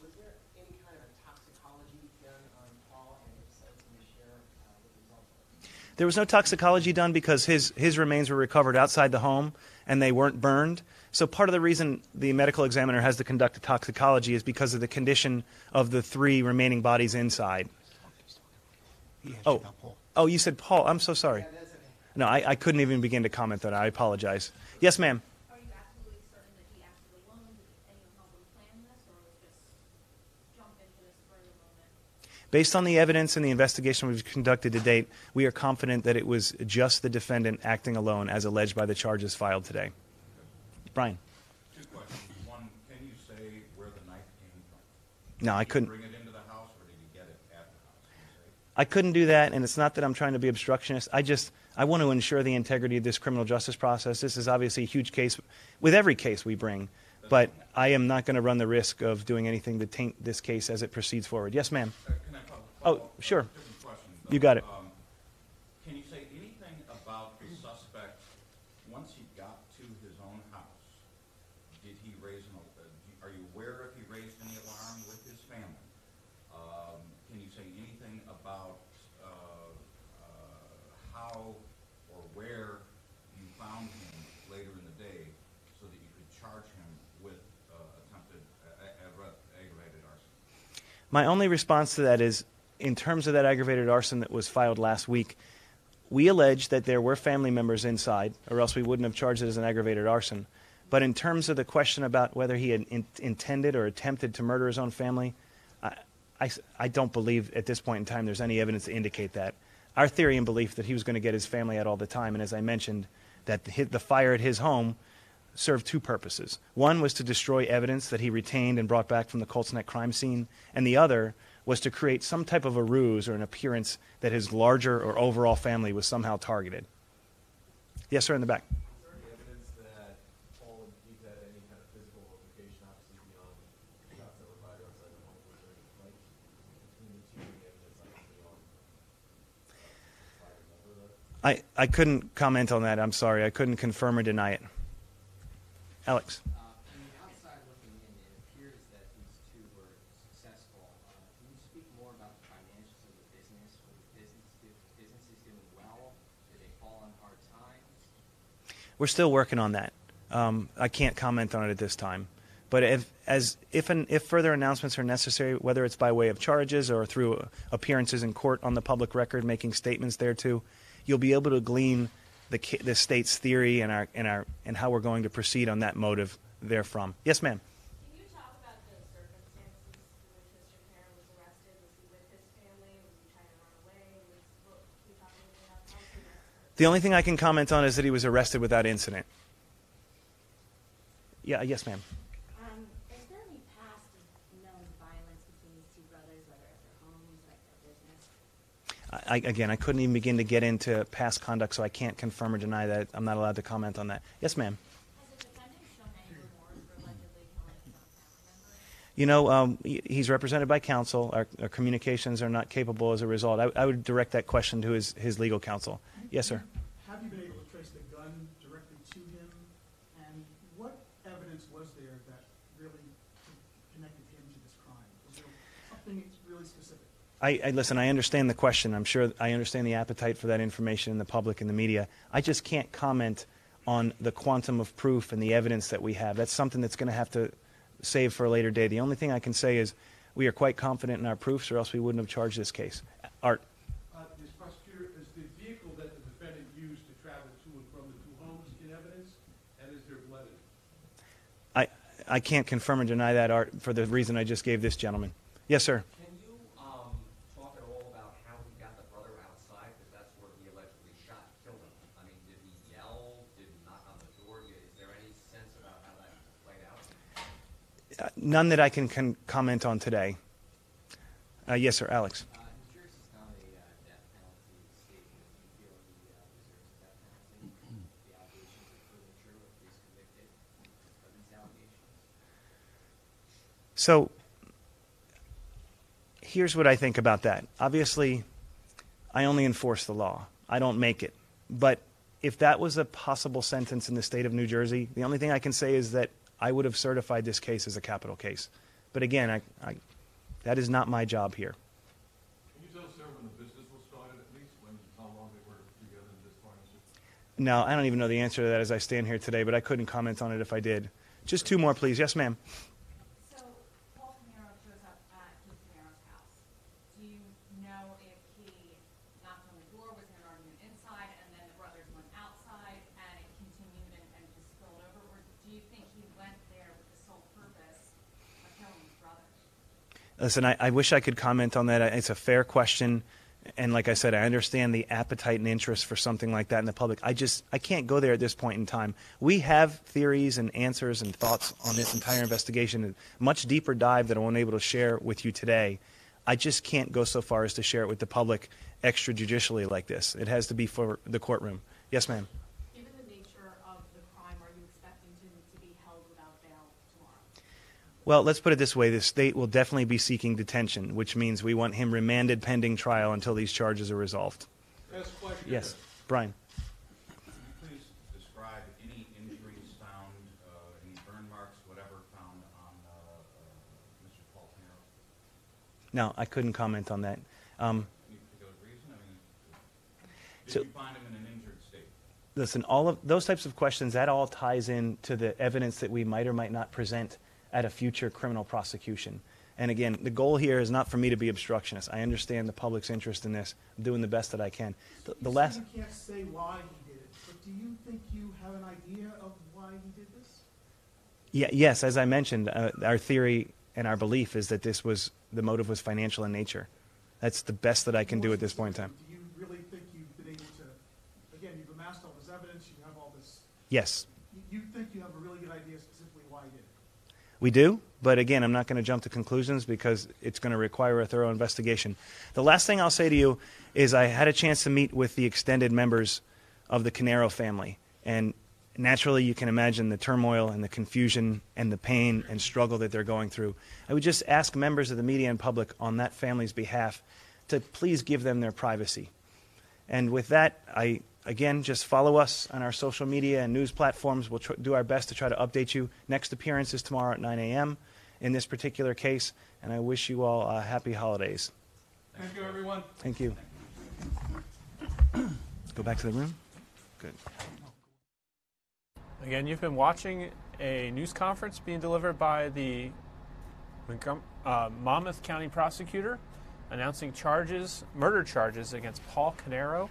Was there any kind of a toxicology done on Paul, and if so, can you share the results? There was no toxicology done because his remains were recovered outside the home and they weren't burned. So part of the reason the medical examiner has to conduct a toxicology is because of the condition of the 3 remaining bodies inside. Oh, you said Paul. I'm so sorry. No, I couldn't even begin to comment on it. I apologize. Yes, ma'am. Are you absolutely certain that he acted alone? Did anyone help him plan this, or was just jump into this for the moment? Based on the evidence and the investigation we've conducted to date, we are confident that it was just the defendant acting alone as alleged by the charges filed today. Brian. 2 questions. One, can you say where the knife came from? No, I couldn't. Did you bring it into the house, or did you get it at the house? Can you say? I couldn't do that, and it's not that I'm trying to be obstructionist. I want to ensure the integrity of this criminal justice process. This is obviously a huge case with every case we bring, but I am not going to run the risk of doing anything to taint this case as it proceeds forward. Yes, ma'am. Can I follow Oh, sure. Different question, though. You got it. Can you say anything about the suspect once he got to his own house? Did he raise are you aware if he raised any alarm with his family? Can you say anything about how or where you found him later in the day so that you could charge him with attempted aggravated arson? My only response to that is, in terms of that aggravated arson that was filed last week, we allege that there were family members inside, or else we wouldn't have charged it as an aggravated arson. But in terms of the question about whether he had intended or attempted to murder his own family, I don't believe at this point in time there's any evidence to indicate that. Our theory and belief that he was going to get his family out all the time, and as I mentioned, that the fire at his home served two purposes. One was to destroy evidence that he retained and brought back from the Colts Neck crime scene, and the other was to create some type of a ruse or an appearance that his larger or overall family was somehow targeted. Yes, sir, in the back. Is there any evidence that Paul and Keith had any kind of physical altercation, obviously beyond shots that were fired outside the home? Was there any fight between the two? Any evidence obviously on I couldn't comment on that. I'm sorry. I couldn't confirm or deny it. Alex. From the outside looking in, it appears that these two were successful. Can you speak more about the financials of the business? Were the businesses doing well? Did they fall on hard times? We're still working on that. I can't comment on it at this time. But if further announcements are necessary, whether it's by way of charges or through appearances in court on the public record, making statements thereto, you'll be able to glean the state's theory and how we're going to proceed on that motive therefrom. Yes, ma'am. Can you talk about the circumstances in which Mr. Parent was arrested? Was he with his family? Was he trying to run away? Can you talk a little bit about that? The only thing I can comment on is that he was arrested without incident. Yeah, yes, ma'am. Is there any past known violence between these two brothers, whether at their homes, like their business? Again, I couldn't even begin to get into past conduct, so I can't confirm or deny that. I'm not allowed to comment on that. Yes, ma'am. Has the defendant shown any remorse for allegedly killing his own family members? You know, he's represented by counsel. Our communications are not capable as a result. I would direct that question to his legal counsel. Yes, sir. Have you been able to trace the gun directly to him? And what evidence was there that really connected him to this crime? Was there something really specific? Listen, I understand the question. I'm sure I understand the appetite for that information in the public and the media. I just can't comment on the quantum of proof and the evidence that we have. That's something that's going to have to save for a later day. The only thing I can say is we are quite confident in our proofs, or else we wouldn't have charged this case. Art. Mr. Prosecutor, is the vehicle that the defendant used to travel to and from the two homes in evidence, and is there blood in it? I can't confirm or deny that, Art, for the reason I just gave this gentleman. Yes, sir. Can you talk at all about how he got the brother outside? Because that's where he allegedly shot and killed him. I mean, did he yell? Did he knock on the door? Is there any sense about how that played out? None that I can comment on today. Yes, sir. Alex. New Jersey's not a death penalty state. Do you feel he deserves a death penalty? The allegations are proven true if he's convicted of these allegations? So here's what I think about that. Obviously, I only enforce the law. I don't make it. But if that was a possible sentence in the state of New Jersey, the only thing I can say is that I would have certified this case as a capital case. But again, that is not my job here. Can you tell us, sir, when the business was started, at least, how long they were together in this partnership? No, I don't even know the answer to that as I stand here today, but I couldn't comment on it if I did. Just two more, please. Yes, ma'am. So, Paul Pinero shows up at Keith Pinero's house. Do you know if he knocked on the door, was there an argument inside, and then the brothers went outside, and it continued and just spilled over? Or do you think he went there with the sole purpose of killing his brother? Listen, I wish I could comment on that. It's a fair question. And like I said, I understand the appetite and interest for something like that in the public. I can't go there at this point in time. We have theories and answers and thoughts on this entire investigation, a much deeper dive that I'm unable to share with you today. I just can't go so far as to share it with the public extrajudicially like this. It has to be for the courtroom. Yes, ma'am. Given the nature of the crime, are you expecting to be held without bail tomorrow? Well, let's put it this way. The state will definitely be seeking detention, which means we want him remanded pending trial until these charges are resolved. Last question. Yes. Brian. Could you please describe any injuries found, any burn marks, whatever, found on Mr. Paul Pinero? No, I couldn't comment on that. Any particular reason? I mean, did you find him in an injured state? Listen, all of those types of questions, that all ties in to the evidence that we might or might not present at a future criminal prosecution. And again, the goal here is not for me to be obstructionist. I understand the public's interest in this. I'm doing the best that I can. The last. You can't say why he did it, but do you think you have an idea of why he did this? Yes, as I mentioned, our theory and our belief is that the motive was financial in nature. That's the best that I can do at this point in time. Do you really think you've been able to, again, you've amassed all this evidence, you have all this. Yes. You think you have a really good idea specifically why he did it? We do, but again, I'm not going to jump to conclusions because it's going to require a thorough investigation. The last thing I'll say to you is I had a chance to meet with the extended members of the Canero family, and naturally you can imagine the turmoil and the confusion and the pain and struggle that they're going through. I would just ask members of the media and public on that family's behalf to please give them their privacy. And with that, again, just follow us on our social media and news platforms. We'll do our best to try to update you. Next appearance is tomorrow at 9 a.m. in this particular case, and I wish you all happy holidays. Thank you, everyone. Thank you. Go back to the room. Good. Again, you've been watching a news conference being delivered by the Monmouth County prosecutor announcing murder charges against Paul Canero.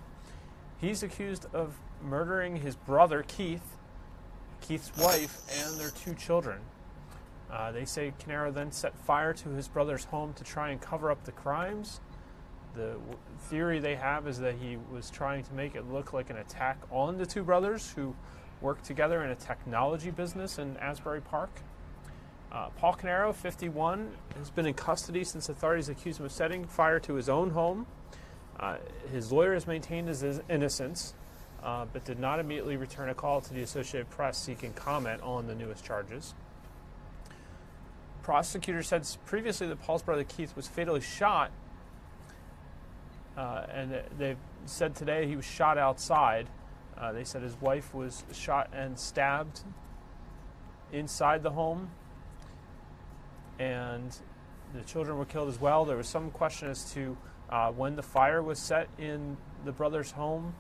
He's accused of murdering his brother, Keith's wife, and their 2 children. They say Canero then set fire to his brother's home to try and cover up the crimes. The theory they have is that he was trying to make it look like an attack on the 2 brothers who worked together in a technology business in Asbury Park. Paul Canero, 51, has been in custody since authorities accused him of setting fire to his own home. His lawyer has maintained his innocence, but did not immediately return a call to the Associated Press seeking comment on the newest charges. Prosecutors said previously that Paul's brother Keith was fatally shot, and they said today he was shot outside. They said his wife was shot and stabbed inside the home, and the children were killed as well. There was some question as to when the fire was set in the brother's home.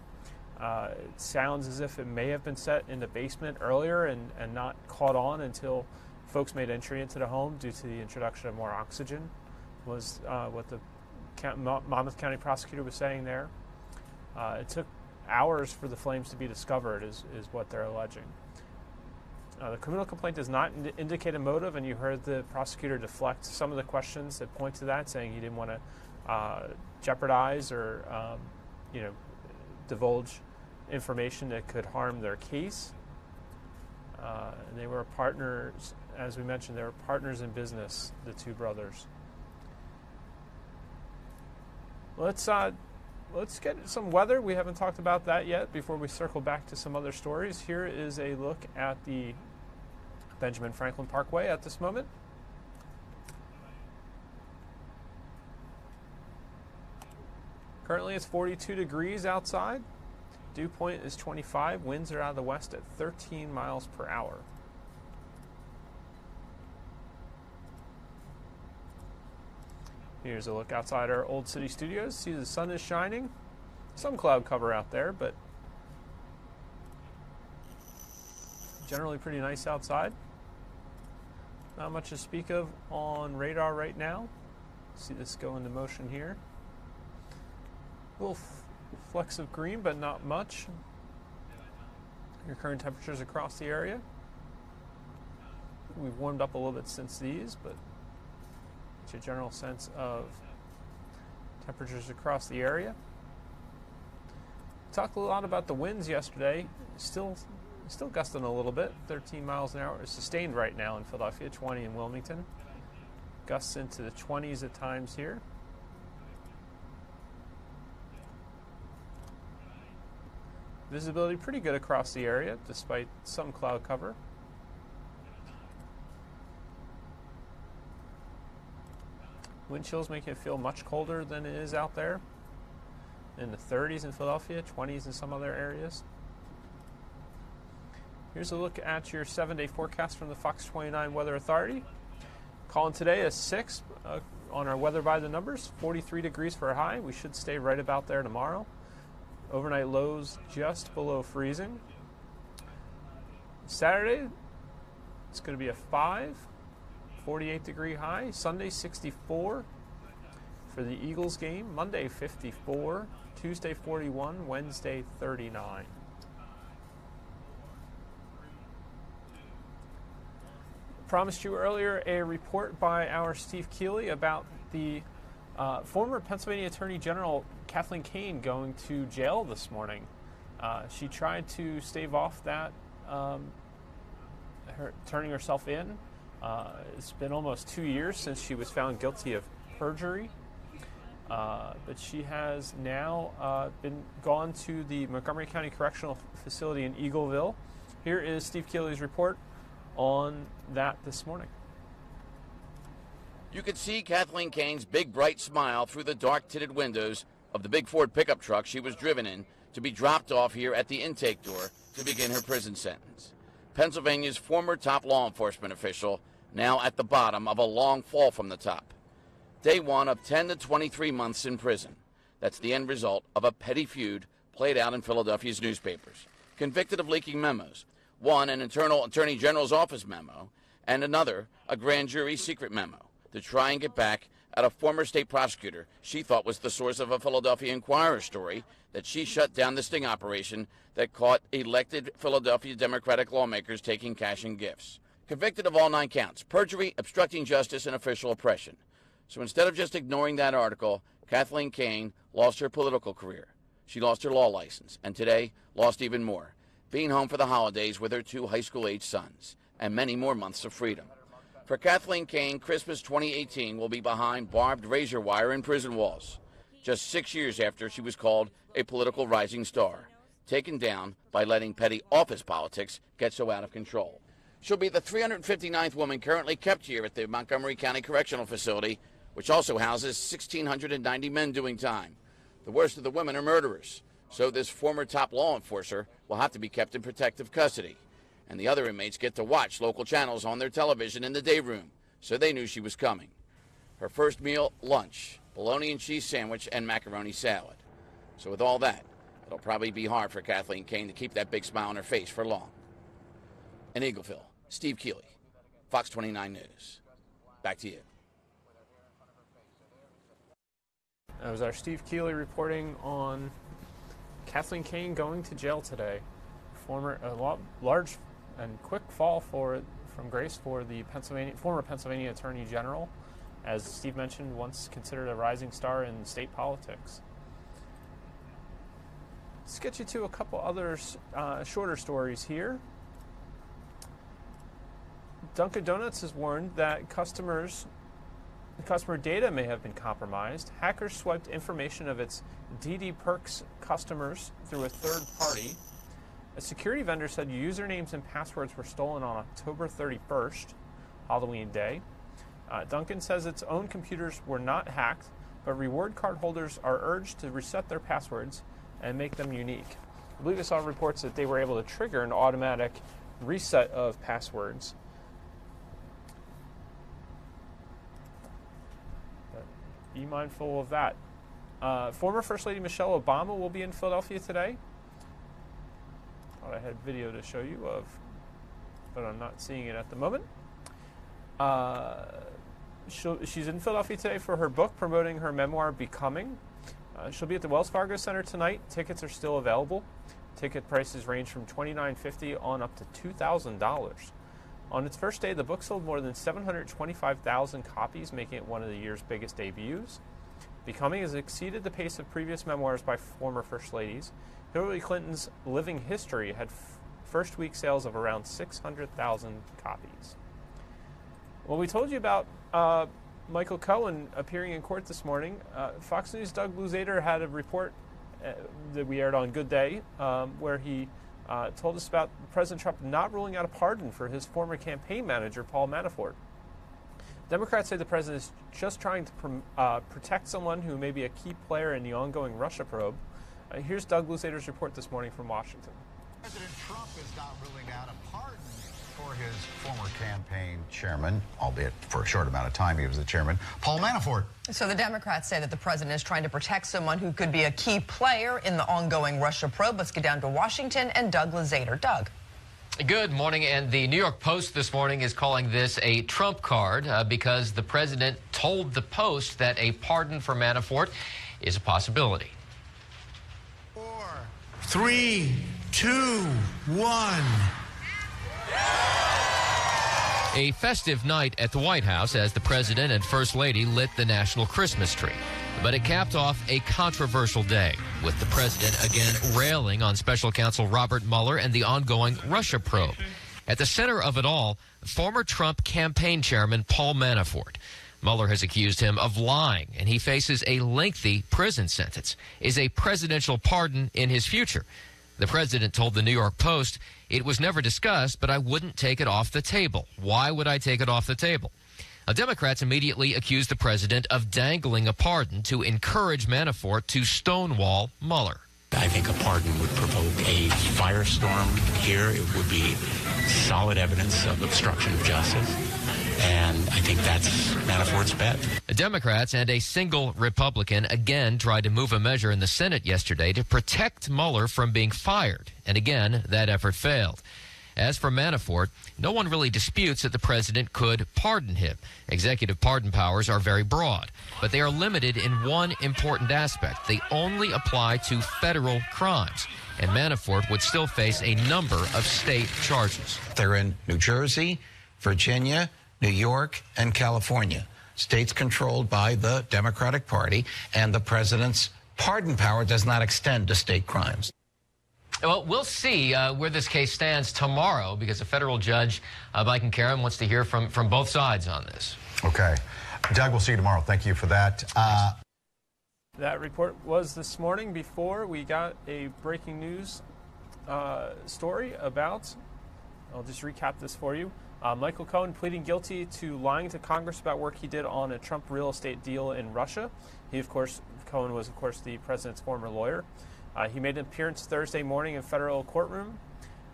It sounds as if it may have been set in the basement earlier and not caught on until folks made entry into the home due to the introduction of more oxygen, was what the Monmouth County prosecutor was saying there. It took hours for the flames to be discovered is what they're alleging. The criminal complaint does not indicate a motive, and you heard the prosecutor deflect some of the questions that point to that, saying he didn't want to jeopardize or divulge information that could harm their case. They were partners, as we mentioned, they were partners in business, the 2 brothers. Let's get some weather. We haven't talked about that yet before we circle back to some other stories. Here is a look at the Benjamin Franklin Parkway at this moment. Currently it's 42 degrees outside. Dew point is 25. Winds are out of the west at 13 miles per hour. Here's a look outside our Old City Studios. See, the sun is shining. Some cloud cover out there, but generally pretty nice outside. Not much to speak of on radar right now. See this go into motion here. A little flecks of green, but not much. Your current temperatures across the area. We've warmed up a little bit since these, but it's a general sense of temperatures across the area. Talked a lot about the winds yesterday. Still gusting a little bit. 13 miles an hour is sustained right now in Philadelphia, 20 in Wilmington. Gusts into the 20s at times here. Visibility pretty good across the area, despite some cloud cover. Wind chills make it feel much colder than it is out there. In the 30s in Philadelphia, 20s in some other areas. Here's a look at your 7-day forecast from the Fox 29 Weather Authority. Calling today a 6 on our weather by the numbers. 43 degrees for a high. We should stay right about there tomorrow. Overnight lows just below freezing. Saturday, it's going to be a 5. 48-degree high. Sunday, 64 for the Eagles game. Monday, 54. Tuesday, 41. Wednesday, 39. Promised you earlier a report by our Steve Keeley about the former Pennsylvania Attorney General Kathleen Kane going to jail this morning. She tried to stave off that, her turning herself in. It's been almost 2 years since she was found guilty of perjury, but she has now been gone to the Montgomery County Correctional Facility in Eagleville. Here is Steve Keeley's report on that this morning. You could see Kathleen Kane's big, bright smile through the dark tinted windows of the big Ford pickup truck she was driven in to be dropped off here at the intake door to begin her prison sentence. Pennsylvania's former top law enforcement official, now at the bottom of a long fall from the top. Day one of 10 to 23 months in prison. That's the end result of a petty feud played out in Philadelphia's newspapers. Convicted of leaking memos. One, an internal Attorney General's office memo, and another, a grand jury secret memo, to try and get back at a former state prosecutor she thought was the source of a Philadelphia Inquirer story that she shut down the sting operation that caught elected Philadelphia Democratic lawmakers taking cash and gifts. Convicted of all 9 counts, perjury, obstructing justice, and official oppression. So instead of just ignoring that article, Kathleen Kane lost her political career. She lost her law license, and today lost even more, being home for the holidays with her 2 high school-age sons, and many more months of freedom. For Kathleen Kane, Christmas 2018 will be behind barbed razor wire and prison walls, just 6 years after she was called a political rising star, taken down by letting petty office politics get so out of control. She'll be the 359th woman currently kept here at the Montgomery County Correctional Facility, which also houses 1,690 men doing time. The worst of the women are murderers, so this former top law enforcer will have to be kept in protective custody. And the other inmates get to watch local channels on their television in the day room, so they knew she was coming. Her first meal, lunch, bologna and cheese sandwich and macaroni salad. So with all that, it'll probably be hard for Kathleen Kane to keep that big smile on her face for long. In Eagleville, Steve Keeley, Fox 29 News. Back to you. That was our Steve Keeley reporting on Kathleen Kane going to jail today. Large and quick fall from grace for the former Pennsylvania Attorney General, as Steve mentioned, once considered a rising star in state politics. Let's get you to a couple other shorter stories here. Dunkin' Donuts has warned that customer data may have been compromised. Hackers swiped information of its DD Perks customers through a third party. A security vendor said usernames and passwords were stolen on October 31st, Halloween Day. Dunkin' says its own computers were not hacked, but reward card holders are urged to reset their passwords and make them unique. I believe I saw reports that they were able to trigger an automatic reset of passwords. Be mindful of that. Former First Lady Michelle Obama will be in Philadelphia today. Thought I had video to show you of, but I'm not seeing it at the moment. She's in Philadelphia today for her book promoting her memoir, Becoming. She'll be at the Wells Fargo Center tonight. Tickets are still available. Ticket prices range from $29.50 on up to $2,000. On its first day, the book sold more than 725,000 copies, making it one of the year's biggest debuts. Becoming has exceeded the pace of previous memoirs by former First Ladies. Hillary Clinton's Living History had first week sales of around 600,000 copies. Well, we told you about Michael Cohen appearing in court this morning. Fox News' Doug Luzader had a report that we aired on Good Day where he told us about President Trump not ruling out a pardon for his former campaign manager, Paul Manafort. Democrats say the president is just trying to protect someone who may be a key player in the ongoing Russia probe. Here's Doug Luzader's report this morning from Washington. President Trump is not ruling out a pardon for his former campaign chairman, albeit for a short amount of time he was the chairman, Paul Manafort. So the Democrats say that the president is trying to protect someone who could be a key player in the ongoing Russia probe. Let's get down to Washington and Doug Luzader. Doug. Good morning, and the New York Post this morning is calling this a Trump card because the president told the Post that a pardon for Manafort is a possibility. 4, 3, 2, 1. A festive night at the White House as the president and first lady lit the national Christmas tree. But it capped off a controversial day, with the president again railing on special counsel Robert Mueller and the ongoing Russia probe. At the center of it all, former Trump campaign chairman Paul Manafort. Mueller has accused him of lying, and he faces a lengthy prison sentence. Is a presidential pardon in his future? The president told the New York Post, "It was never discussed, but I wouldn't take it off the table." Why would I take it off the table? Now, Democrats immediately accused the president of dangling a pardon to encourage Manafort to stonewall Mueller. I think a pardon would provoke a firestorm here. It would be solid evidence of obstruction of justice. And I think that's Manafort's bet. Democrats and a single Republican again tried to move a measure in the Senate yesterday to protect Mueller from being fired. And again, that effort failed. As for Manafort, no one really disputes that the president could pardon him. Executive pardon powers are very broad, but they are limited in one important aspect. They only apply to federal crimes, and Manafort would still face a number of state charges. They're in New Jersey, Virginia, New York, and California, states controlled by the Democratic Party, and the president's pardon power does not extend to state crimes. Well, we'll see where this case stands tomorrow, because a federal judge, Mike and Karen, wants to hear from both sides on this. Okay. Doug, we'll see you tomorrow. Thank you for that. That report was this morning before we got a breaking news story about, I'll just recap this for you. Michael Cohen pleading guilty to lying to Congress about work he did on a Trump real estate deal in Russia. Cohen was, of course, the president's former lawyer. He made an appearance Thursday morning in federal courtroom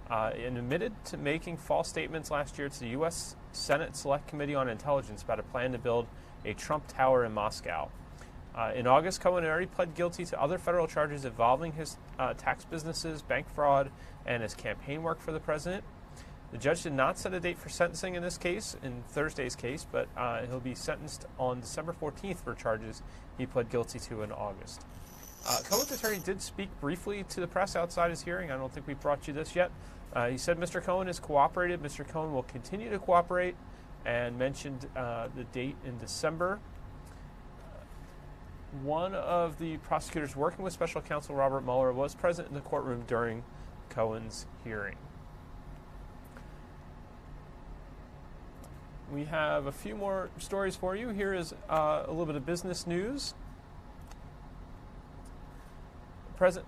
and admitted to making false statements last year to the U.S. Senate Select Committee on Intelligence about a plan to build a Trump Tower in Moscow. In August, Cohen already pled guilty to other federal charges involving his tax businesses, bank fraud, and his campaign work for the president. The judge did not set a date for sentencing in this case, in Thursday's case, but he'll be sentenced on December 14th for charges he pled guilty to in August. Cohen's attorney did speak briefly to the press outside his hearing. I don't think we brought you this yet. He said Mr. Cohen has cooperated. Mr. Cohen will continue to cooperate, and mentioned the date in December. One of the prosecutors working with special counsel Robert Mueller was present in the courtroom during Cohen's hearing. We have a few more stories for you. Here is a little bit of business news. President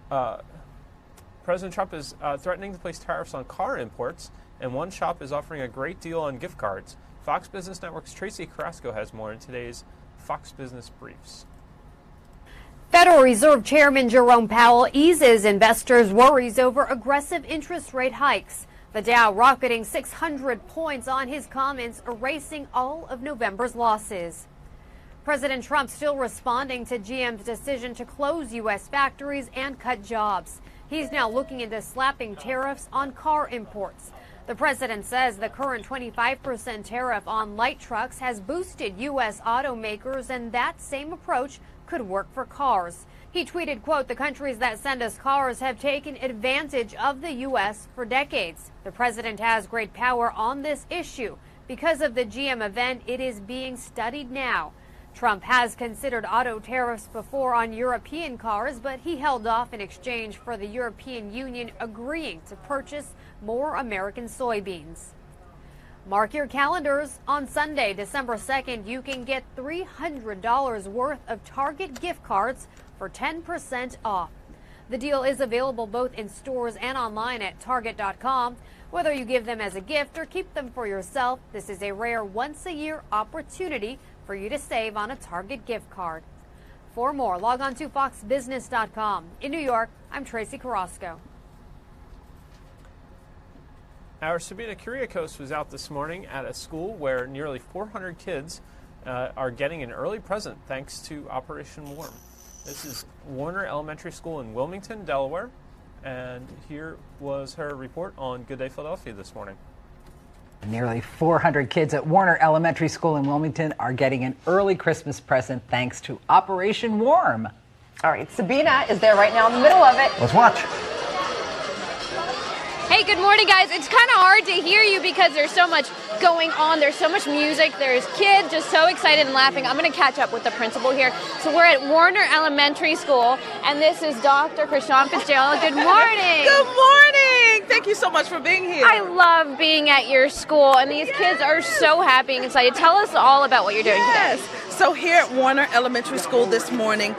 Trump is threatening to place tariffs on car imports, and one shop is offering a great deal on gift cards. Fox Business Network's Tracy Carrasco has more in today's Fox Business Briefs. Federal Reserve Chairman Jerome Powell eases investors' worries over aggressive interest rate hikes. The Dow rocketing 600 points on his comments, erasing all of November's losses. President Trump still responding to GM's decision to close U.S. factories and cut jobs. He's now looking into slapping tariffs on car imports. The president says the current 25% tariff on light trucks has boosted U.S. automakers, and that same approach could work for cars. He tweeted, quote, "The countries that send us cars have taken advantage of the U.S. for decades. The president has great power on this issue. Because of the GM event, it is being studied now." Trump has considered auto tariffs before on European cars, but he held off in exchange for the European Union agreeing to purchase more American soybeans. Mark your calendars. On Sunday, December 2nd, you can get $300 worth of Target gift cards for 10% off. The deal is available both in stores and online at Target.com. Whether you give them as a gift or keep them for yourself, this is a rare once-a-year opportunity for you to save on a Target gift card. For more, log on to foxbusiness.com. In New York, I'm Tracy Carrasco. Our Sabina Kyriakos was out this morning at a school where nearly 400 kids are getting an early present thanks to Operation Warm. This is Warner Elementary School in Wilmington, Delaware. And here was her report on Good Day Philadelphia this morning. Nearly 400 kids at Warner Elementary School in Wilmington are getting an early Christmas present thanks to Operation Warm. All right, Sabina is there right now in the middle of it. Let's watch. Hey, good morning, guys. It's kind of hard to hear you because there's so much going on. There's so much music. There's kids just so excited and laughing. I'm going to catch up with the principal here. So we're at Warner Elementary School, and this is Dr. Krishan Fitzgerald. Good morning. Good morning. Thank you so much for being here. I love being at your school, and these kids are so happy and excited. Tell us all about what you're doing today. So here at Warner Elementary School this morning,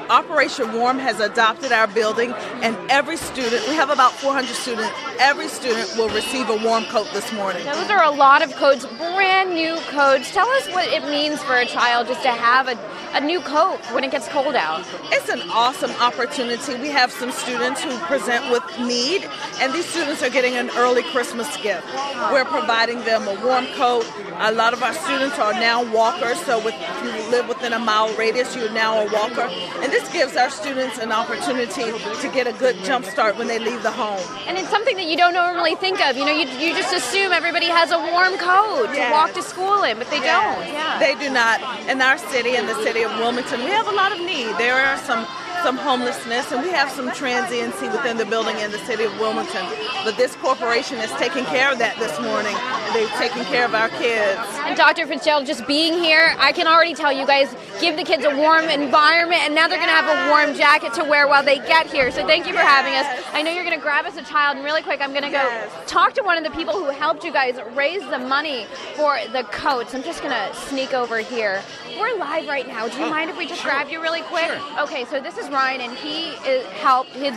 Operation Warm has adopted our building, and every student, we have about 400 students, every student will receive a warm coat this morning. Those are a lot of coats, brand new coats. Tell us what it means for a child just to have a new coat when it gets cold out. It's an awesome opportunity. We have some students who present with need, and these students are getting an early Christmas gift. We're providing them a warm coat. A lot of our students are now walkers, so if you live within a mile radius, you're now a walker. And this gives our students an opportunity to get a good jump start when they leave the home. And it's something that you don't normally think of. You know, you just assume everybody has a warm coat to walk to school in, but they don't. Yeah. They do not. In our city, in the city of Wilmington, we have a lot of need. There are some homelessness, and we have some transiency within the building in the city of Wilmington. But this corporation is taking care of that this morning, and they're taking care of our kids. And Dr. Fitzgerald, just being here, I can already tell you guys give the kids a warm environment, and now they're going to have a warm jacket to wear while they get here. So thank you for having us. I know you're going to grab us a child, and really quick, I'm going to go talk to one of the people who helped you guys raise the money for the coats. I'm just going to sneak over here. We're live right now. Do you mind if we just grab you really quick? Sure. Okay, so this is Ryan, and he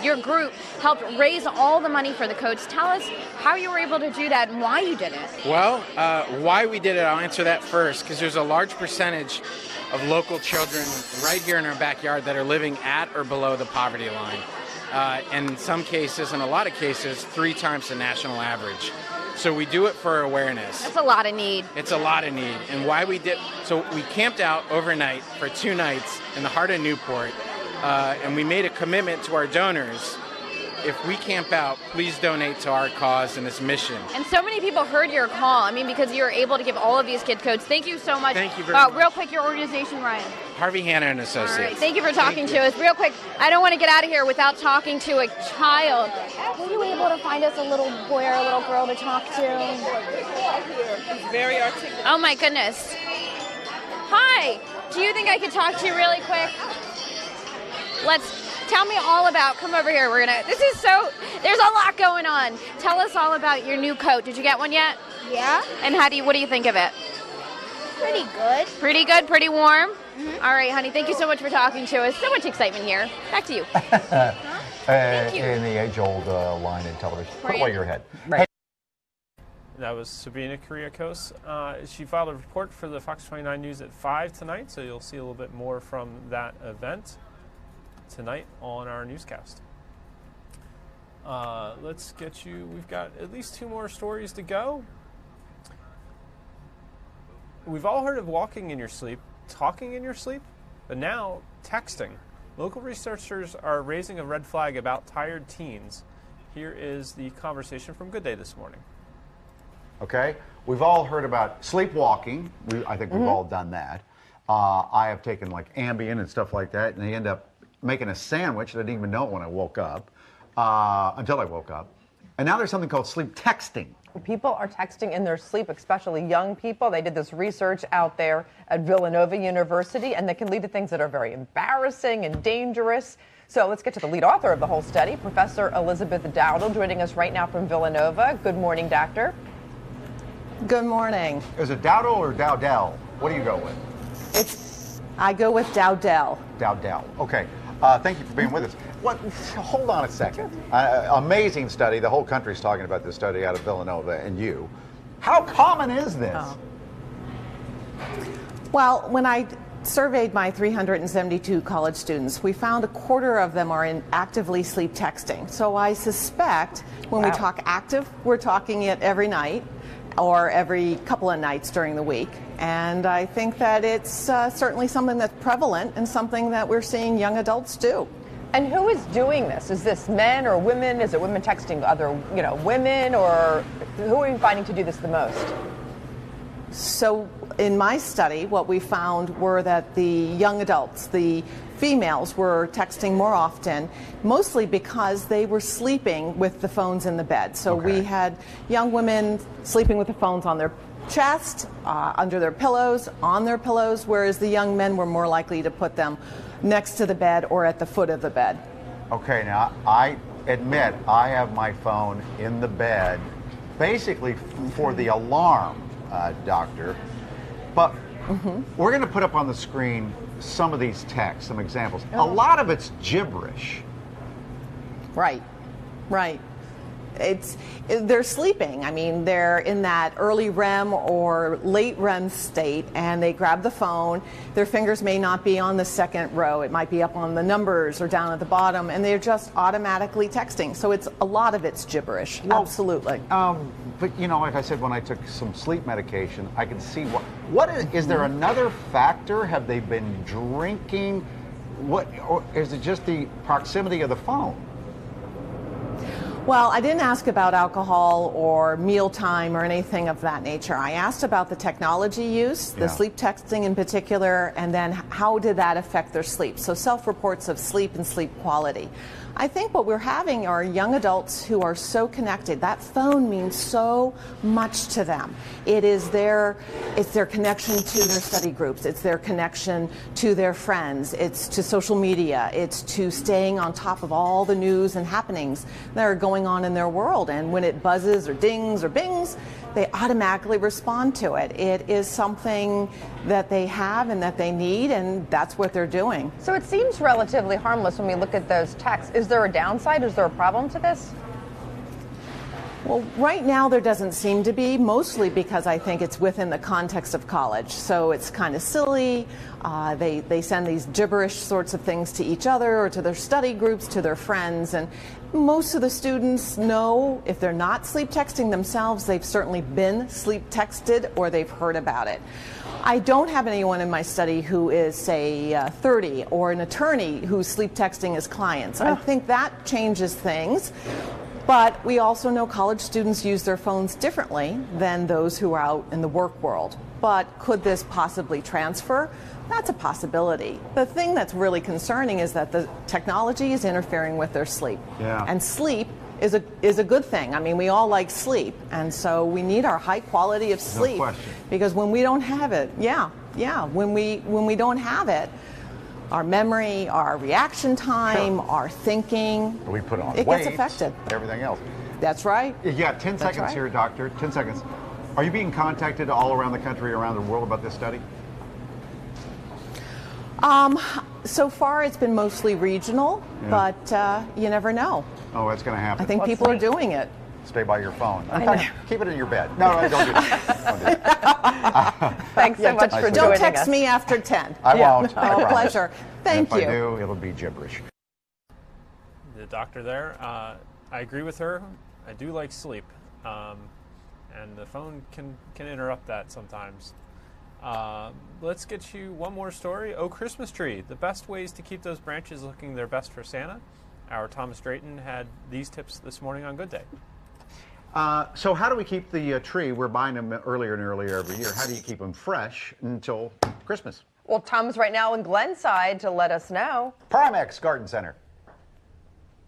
your group helped raise all the money for the coats. Tell us how you were able to do that and why you did it. Well, why we did it, I'll answer that first, because there's a large percentage of local children right here in our backyard that are living at or below the poverty line. In some cases, in a lot of cases, 3 times the national average. So we do it for awareness. That's a lot of need. It's a lot of need. And why we did, so we camped out overnight for 2 nights in the heart of Newport, and we made a commitment to our donors. If we camp out, please donate to our cause and this mission. And so many people heard your call. I mean, because you were able to give all of these kids coats. Thank you so much. Thank you very much. Real quick, your organization, Ryan. Harvey Hanna and Associates. All right, thank you for talking to us. Real quick, I don't want to get out of here without talking to a child. Were you able to find us a little boy or a little girl to talk to? He's very articulate. Oh my goodness. Hi, do you think I could talk to you really quick? Tell me all about, come over here, there's a lot going on. Tell us all about your new coat. Did you get one yet? Yeah. And what do you think of it? Pretty good. Pretty good, pretty warm? Mm-hmm. All right, honey, thank you so much for talking to us. So much excitement here. Back to you. Thank you. In the age-old line in television. Put away your head. Right. That was Sabina Kyriakos. She filed a report for the Fox 29 News at 5 tonight, so you'll see a little bit more from that event tonight on our newscast. Let's get you, we've got at least 2 more stories to go. We've all heard of walking in your sleep, talking in your sleep, but now texting. Local researchers are raising a red flag about tired teens. Here is the conversation from Good Day this morning. Okay, we've all heard about sleepwalking. I think we've all done that. I have taken like Ambien and stuff like that, and they end up making a sandwich. I didn't even know it when I woke up, until I woke up. And now there's something called sleep texting. People are texting in their sleep, especially young people. They did this research out there at Villanova University, and they can lead to things that are very embarrassing and dangerous. So let's get to the lead author of the whole study, Professor Elizabeth Dowdell, joining us right now from Villanova. Good morning, doctor. Good morning. Is it Dowdell or Dowdell? What do you go with? I go with Dowdell. Dowdell. Okay. Thank you for being with us. Hold on a second. Amazing study. The whole country's talking about this study out of Villanova and you. How common is this? Well, when I surveyed my 372 college students, we found a quarter of them are actively sleep texting. So I suspect when we talk active, we're talking it every night or every couple of nights during the week. And I think that it's certainly something that's prevalent and something that we're seeing young adults do. And who is doing this? Is this men or women? Is it women texting other, women, or who are you finding to do this the most? So in my study, what we found were that the young adults, the females, were texting more often, mostly because they were sleeping with the phones in the bed. So we had young women sleeping with the phones on their chest, under their pillows, on their pillows, whereas the young men were more likely to put them next to the bed or at the foot of the bed. Okay, now I admit I have my phone in the bed basically for the alarm, doctor, but we're going to put up on the screen some of these texts, some examples. A lot of it's gibberish. Right. They're sleeping. I mean, they're in that early REM or late REM state, and they grab the phone. Their fingers may not be on the second row. It might be up on the numbers or down at the bottom, and they're just automatically texting. So a lot of it's gibberish. Well, absolutely. But like I said, when I took some sleep medication, I can see what is there another factor? Have they been drinking? Or is it just the proximity of the phone? Well, I didn't ask about alcohol or mealtime or anything of that nature. I asked about the technology use, the sleep texting in particular, and then how did that affect their sleep? So self-reports of sleep and sleep quality. I think what we're having are young adults who are so connected. That phone means so much to them. It's their connection to their study groups. It's their connection to their friends. It's to social media. It's to staying on top of all the news and happenings that are going on in their world. And when it buzzes or dings or bings, they automatically respond to it. It is something that they have and that they need, and that's what they're doing. So it seems relatively harmless when we look at those texts. Is there a downside? Is there a problem to this? Well, right now there doesn't seem to be, mostly because I think it's within the context of college. So it's kind of silly. They send these gibberish sorts of things to each other or to their study groups, to their friends. And most of the students know if they're not sleep texting themselves, they've certainly been sleep texted or they've heard about it. I don't have anyone in my study who is, say, 30 or an attorney who's sleep texting his clients. I think that changes things. But we also know college students use their phones differently than those who are out in the work world. But could this possibly transfer? That's a possibility. The thing that's really concerning is that the technology is interfering with their sleep. Yeah. And sleep is a good thing. I mean, we all like sleep, and so we need our high quality of sleep. No question. Because when we don't have it, when we don't have it, our memory, our reaction time, our thinking, we put on it weight, gets affected. Everything else. That's right. Yeah, 10 seconds here, doctor. 10 seconds. Are you being contacted all around the country, around the world about this study? So far it's been mostly regional, but you never know. Oh, that's going to happen. I think people are doing it. Stay by your phone. In fact, keep it in your bed. No, don't do that. Don't do that. Thanks so much for joining us. Don't text me after 10. I won't. I promise. Pleasure. Thank you. If I do, it'll be gibberish. The doctor there, I agree with her. I do like sleep, and the phone can interrupt that sometimes. Let's get you one more story. Oh, Christmas tree. The best ways to keep those branches looking their best for Santa. Our Thomas Drayton had these tips this morning on Good Day. So how do we keep the tree? We're buying them earlier and earlier every year. How do you keep them fresh until Christmas? Well, Tom's right now in Glenside to let us know. Primex Garden Center.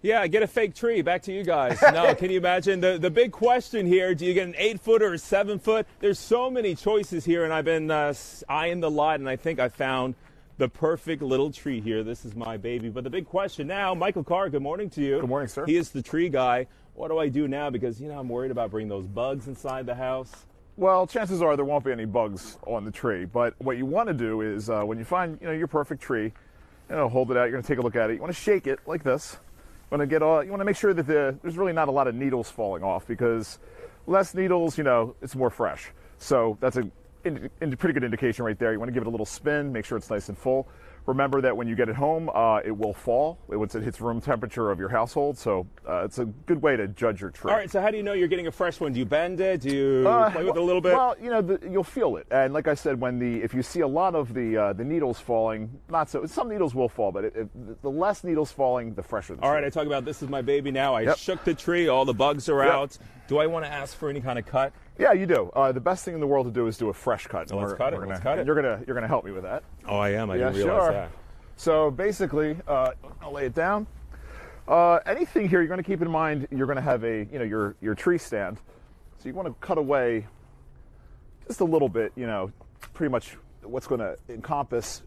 Yeah, get a fake tree. Back to you guys. No, can you imagine? The big question here, do you get an 8-foot or a 7-foot? There's so many choices here, and I've been eyeing the lot, and I think I found the perfect little tree here. This is my baby. But the big question now, Michael Carr, good morning to you. Good morning, sir. He is the tree guy. What do I do now? Because, I'm worried about bringing those bugs inside the house. Well, chances are there won't be any bugs on the tree. But what you want to do is when you find, your perfect tree, hold it out. You're going to take a look at it. You want to shake it like this. You want to make sure that there's really not a lot of needles falling off, because less needles, it's more fresh. So that's a pretty good indication right there. You want to give it a little spin, make sure it's nice and full. Remember that when you get it home, it will fall once it hits room temperature of your household. So it's a good way to judge your tree. All right, so how do you know you're getting a fresh one? Do you bend it? Do you play with it a little bit? Well, you know, you'll feel it. And like I said, if you see a lot of the needles falling, not so. Some needles will fall, but the less needles falling, the fresher the tree. All right, I talk about this is my baby now. I shook the tree. All the bugs are out. Do I want to ask for any kind of cut? Yeah, you do. The best thing in the world to do is do a fresh cut. So let's cut it. Let's cut it. You're gonna help me with that. Oh, I am. I yeah, didn't realize sure. that. So basically, I'll lay it down. Anything here, you're going to keep in mind. You're going to have your tree stand. So you want to cut away just a little bit. Pretty much what's going to encompass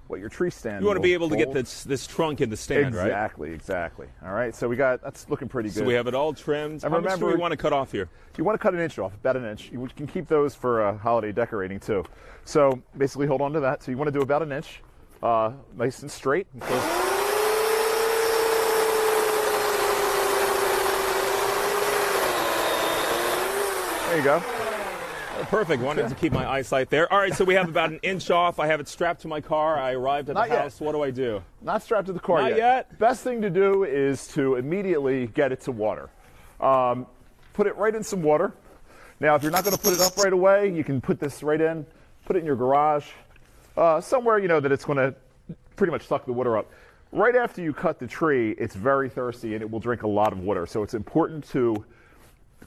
what your tree stand. You want to be able to get this trunk in the stand, right? Exactly. All right. So that's looking pretty good. So we have it all trimmed. And How much do we want to cut off here? You want to cut an inch off, about an inch. You can keep those for holiday decorating too. So basically, hold on to that. So you want to do about an inch, nice and straight. There you go. Perfect. Wanted to keep my eyesight there. All right, so we have about an inch off. I have it strapped to my car. I arrived at the house. What do I do? Not strapped to the car Not yet. Best thing to do is to immediately get it to water. Put it right in some water. Now, if you're not going to put it up right away, you can put this right in. Put it in your garage, somewhere that it's going to pretty much suck the water up. Right after you cut the tree, it's very thirsty and it will drink a lot of water. So it's important to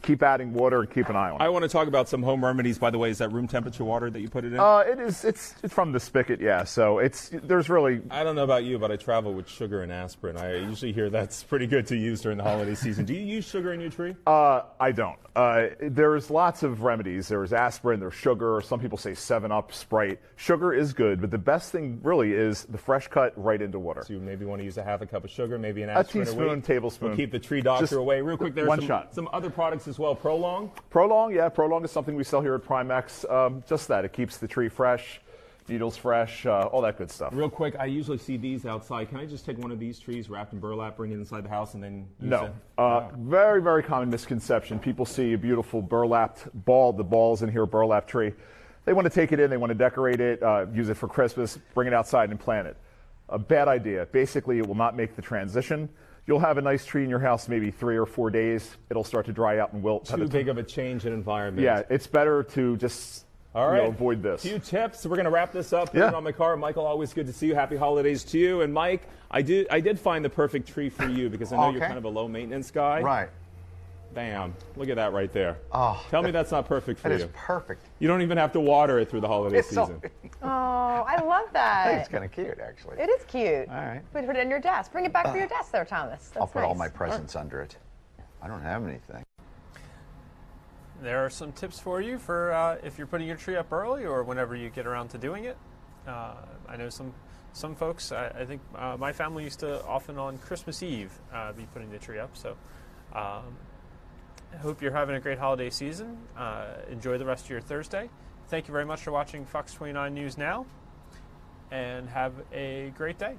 keep adding water and keep an eye on it. I want to talk about some home remedies. By the way, is that room temperature water that you put it in? It is. It's from the spigot, yeah. So there's really. I don't know about you, but I travel with sugar and aspirin. I usually hear that's pretty good to use during the holiday season. Do you use sugar in your tree? I don't. There's lots of remedies. There's aspirin. There's sugar. Some people say 7-Up, Sprite. Sugar is good, but the best thing really is the fresh cut right into water. So you maybe want to use a half a cup of sugar, maybe an aspirin. A teaspoon, tablespoon. We'll keep the tree doctor away. Real quick, there's some other products as well. Prolong? Prolong is something we sell here at Primex. Just that. It keeps the tree fresh, needles fresh, all that good stuff. Real quick, I usually see these outside. Can I just take one of these trees wrapped in burlap, bring it inside the house, and then use it? No. Very, very common misconception. People see a beautiful burlapped ball. The ball's in here, burlap tree. They want to take it in. They want to decorate it, use it for Christmas, bring it outside and plant it. A bad idea. Basically, it will not make the transition. You'll have a nice tree in your house maybe 3 or 4 days. It'll start to dry out and wilt. Too big of a change in environment. Yeah, it's better to just avoid this. A few tips. We're going to wrap this up. Put it on my car. Michael, always good to see you. Happy holidays to you. And Mike, I did find the perfect tree for you because I know you're kind of a low maintenance guy. Right. Bam. Look at that right there. Oh, Tell me that's not perfect for you. It is perfect. You don't even have to water it through the holiday season. Oh, I love that. I think it's kind of cute, actually. It is cute. All right. Put it in your desk. Bring it back for your desk there, Thomas. That's I'll put all nice. my presents under it. I don't have anything. There are some tips for you for if you're putting your tree up early or whenever you get around to doing it. I know some folks, I think my family used to often on Christmas Eve be putting the tree up. So I hope you're having a great holiday season. Enjoy the rest of your Thursday. Thank you very much for watching Fox 29 News Now, and have a great day.